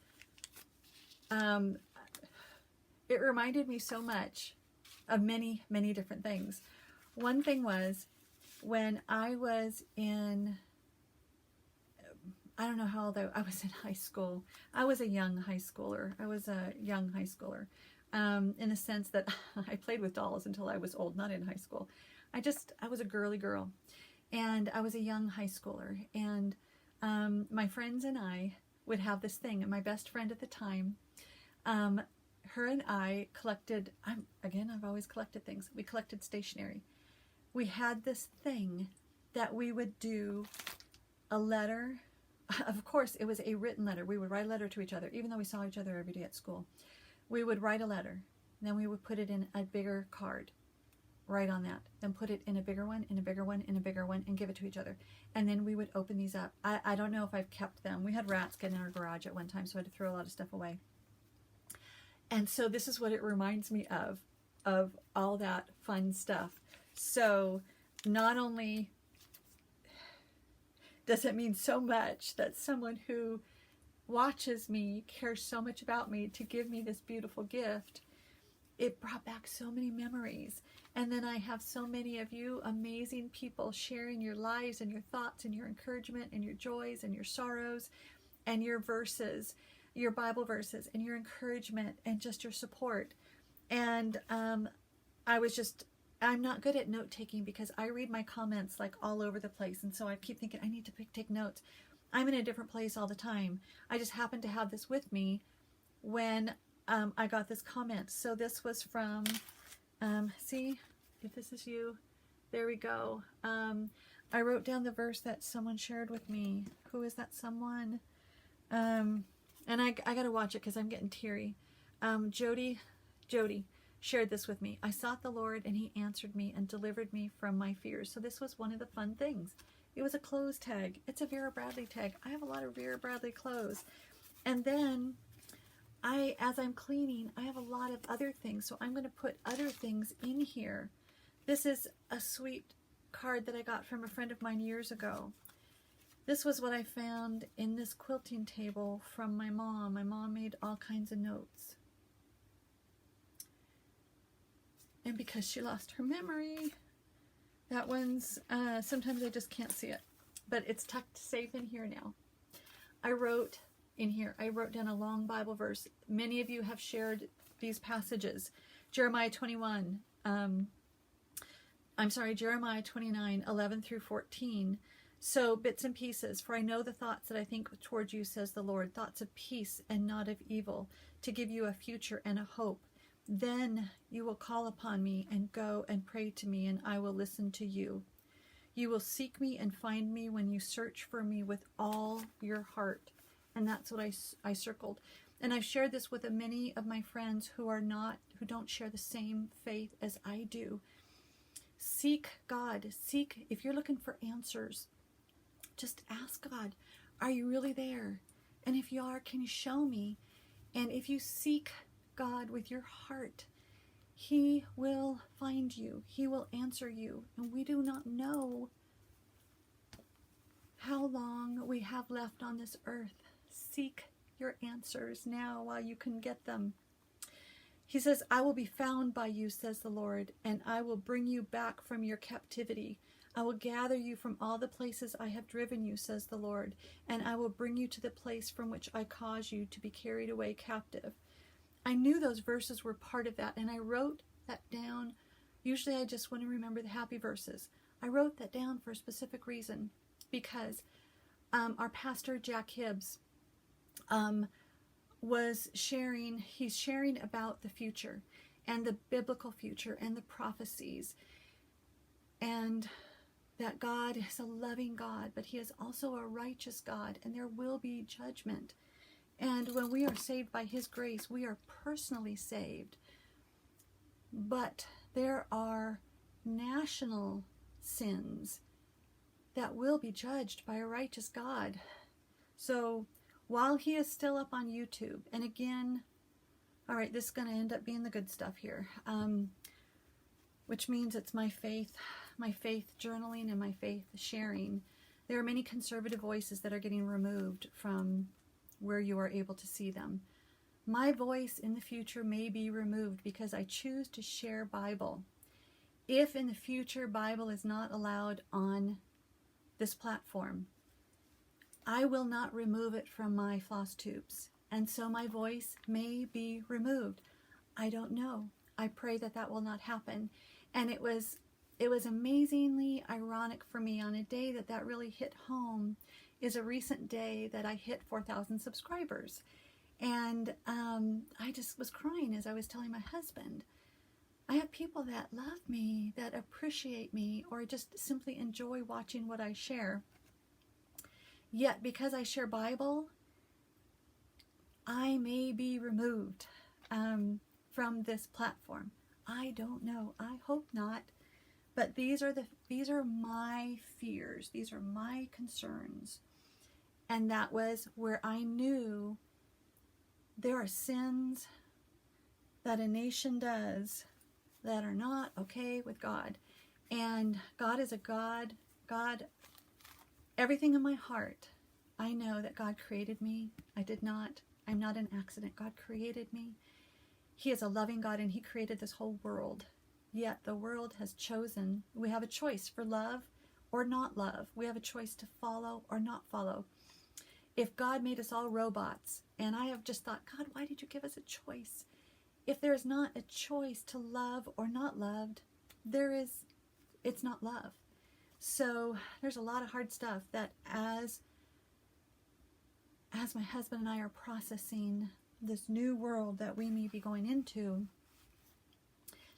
It reminded me so much of many, many different things. One thing was when I was in, I don't know how old I was in high school. I was a young high schooler. In the sense that I played with dolls until I was old, not in high school. I was a girly girl, and I was a young high schooler, and my friends and I would have this thing, and my best friend at the time, her and I collected, I've always collected things. We collected stationery. We had this thing that we would do a letter. Of course, it was a written letter. We would write a letter to each other, even though we saw each other every day at school. We would write a letter, then we would put it in a bigger card, write on that, then put it in a bigger one, in a bigger one, in a bigger one, and give it to each other. And then we would open these up. I don't know if I've kept them. We had rats get in our garage at one time, so I had to throw a lot of stuff away. And so this is what it reminds me of all that fun stuff. So not only does it mean so much that someone who watches me cares so much about me to give me this beautiful gift, it brought back so many memories. And then I have so many of you amazing people sharing your lives and your thoughts and your encouragement and your joys and your sorrows and your verses, your Bible verses and your encouragement and just your support. And I'm not good at note taking because I read my comments like all over the place. And so I keep thinking I need to take notes. I'm in a different place all the time. I just happened to have this with me when I got this comment. So this was from, see if this is you, there we go. I wrote down the verse that someone shared with me. Who is that someone? And I gotta watch it because I'm getting teary. Jody shared this with me. I sought the Lord and he answered me and delivered me from my fears. So this was one of the fun things. It was a clothes tag. It's a Vera Bradley tag. I have a lot of Vera Bradley clothes. And then as I'm cleaning, I have a lot of other things. So I'm going to put other things in here. This is a sweet card that I got from a friend of mine years ago. This was what I found in this quilting table from my mom. My mom made all kinds of notes. And because she lost her memory, that one's, sometimes I just can't see it. But it's tucked safe in here now. I wrote down a long Bible verse. Many of you have shared these passages. Jeremiah 29, 11 through 14. So bits and pieces. For I know the thoughts that I think towards you, says the Lord, thoughts of peace and not of evil, to give you a future and a hope. Then you will call upon me and go and pray to me, and I will listen to you. You will seek me and find me when you search for me with all your heart. And that's what I circled. And I've shared this with many of my friends who don't share the same faith as I do. Seek God. If you're looking for answers, just ask God, are you really there? And if you are, can you show me? And if you seek God with your heart, He will find you. He will answer you. And we do not know how long we have left on this earth. Seek your answers now while you can get them. He says, I will be found by you, says the Lord, and I will bring you back from your captivity. I will gather you from all the places I have driven you, says the Lord, and I will bring you to the place from which I cause you to be carried away captive. I knew those verses were part of that, and I wrote that down. Usually I just want to remember the happy verses. I wrote that down for a specific reason, because our pastor, Jack Hibbs, he's sharing about the future and the biblical future and the prophecies, and that God is a loving God, but He is also a righteous God, and there will be judgment. And when we are saved by His grace, we are personally saved. But there are national sins that will be judged by a righteous God. So while he is still up on YouTube, and again, all right, this is going to end up being the good stuff here, which means it's my faith journaling and my faith sharing. There are many conservative voices that are getting removed from where you are able to see them. My voice in the future may be removed because I choose to share Bible. If in the future Bible is not allowed on this platform, I will not remove it from my floss tubes, and so my voice may be removed. I don't know. I pray that that will not happen. And it was amazingly ironic for me on a day that really hit home is a recent day that I hit 4,000 subscribers. And I just was crying as I was telling my husband, I have people that love me, that appreciate me, or just simply enjoy watching what I share. Yet because I share Bible, I may be removed from this platform. I don't know. I hope not. But these are my fears. These are my concerns. And that was where I knew there are sins that a nation does that are not okay with God. And God is a God, everything in my heart, I know that God created me. I'm not an accident. God created me. He is a loving God, and He created this whole world. Yet the world has chosen, we have a choice for love or not love. We have a choice to follow or not follow. If God made us all robots, and I have just thought, God, why did you give us a choice? If there is not a choice to love or not loved, it's not love. So there's a lot of hard stuff that as my husband and I are processing this new world that we may be going into,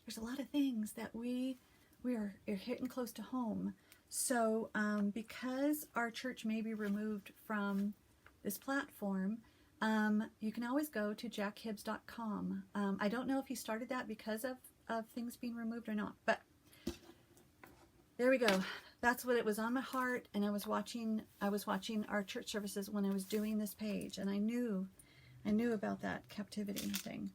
there's a lot of things that we are hitting close to home. So because our church may be removed from this platform, you can always go to jackhibbs.com. I don't know if he started that because of things being removed or not, but there we go. That's what it was on my heart, and I was watching our church services when I was doing this page, and I knew about that captivity thing.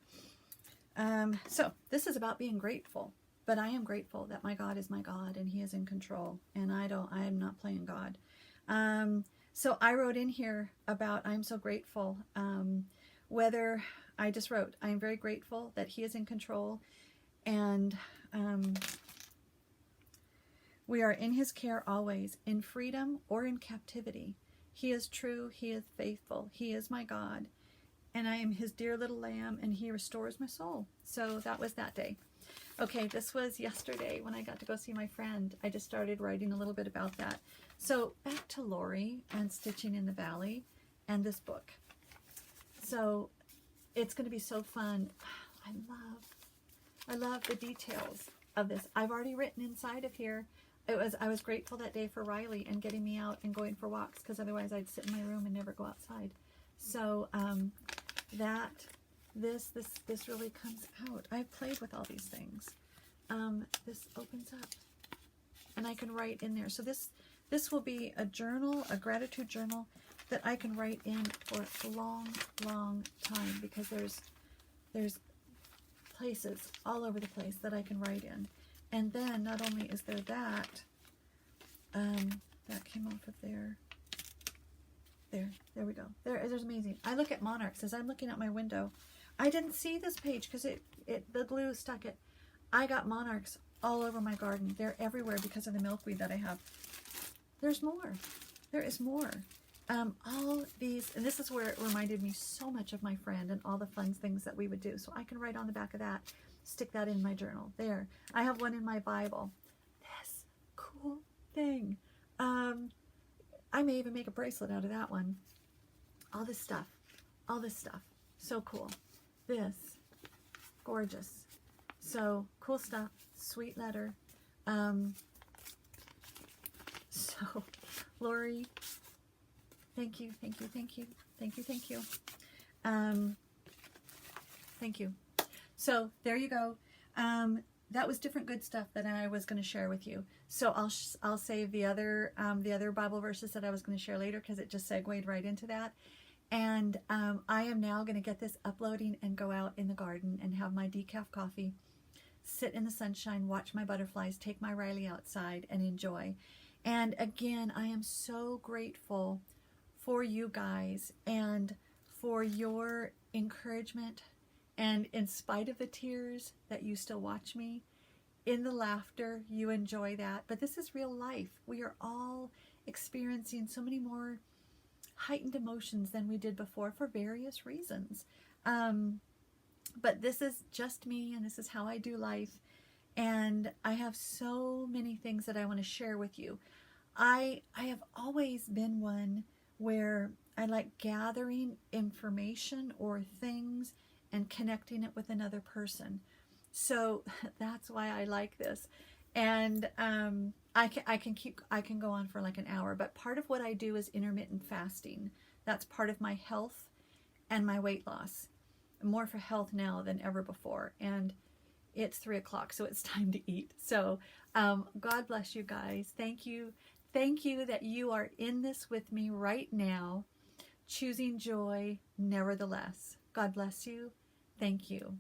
So this is about being grateful, but I am grateful that my God is my God, and He is in control, and I am not playing God. So I wrote in here about I'm so grateful. I just wrote, I am very grateful that He is in control, and we are in His care always, in freedom or in captivity. He is true, He is faithful, He is my God, and I am His dear little lamb, and He restores my soul. So that was that day. Okay, this was yesterday when I got to go see my friend. I just started writing a little bit about that. So back to Lori and Stitching in the Valley and this book. So it's going to be so fun. I love the details of this. I've already written inside of here. I was grateful that day for Riley and getting me out and going for walks, because otherwise I'd sit in my room and never go outside. So this really comes out. I've played with all these things. This opens up and I can write in there. So this This will be a journal, a gratitude journal that I can write in for a long, long time, because there's places all over the place that I can write in. And then not only is there that, that came off of there. There we go. There's amazing. I look at monarchs as I'm looking out my window. I didn't see this page because the glue stuck it. I got monarchs all over my garden. They're everywhere because of the milkweed that I have. There's more. There is more. All these, and this is where it reminded me so much of my friend and all the fun things that we would do. So I can write on the back of that, stick that in my journal. There. I have one in my Bible. This cool thing. I may even make a bracelet out of that one. All this stuff. All this stuff. So cool. This. Gorgeous. So cool stuff. Sweet letter. So Lori, thank you, thank you, thank you, thank you, thank you. Thank you. So there you go. That was different good stuff that I was going to share with you. So I'll save the other Bible verses that I was going to share later, because it just segued right into that. And I am now going to get this uploading and go out in the garden and have my decaf coffee, sit in the sunshine, watch my butterflies, take my Riley outside and enjoy. And again, I am so grateful for you guys and for your encouragement. And in spite of the tears, that you still watch me, in the laughter, you enjoy that. But this is real life. We are all experiencing so many more heightened emotions than we did before for various reasons. But this is just me, and this is how I do life. And I have so many things that I want to share with you. I have always been one where I like gathering information or things and connecting it with another person. So that's why I like this. And I can go on for like an hour, but part of what I do is intermittent fasting. That's part of my health and my weight loss. More for health now than ever before. And it's 3 o'clock, so it's time to eat. So God bless you guys. Thank you. Thank you that you are in this with me right now, choosing joy nevertheless. God bless you. Thank you.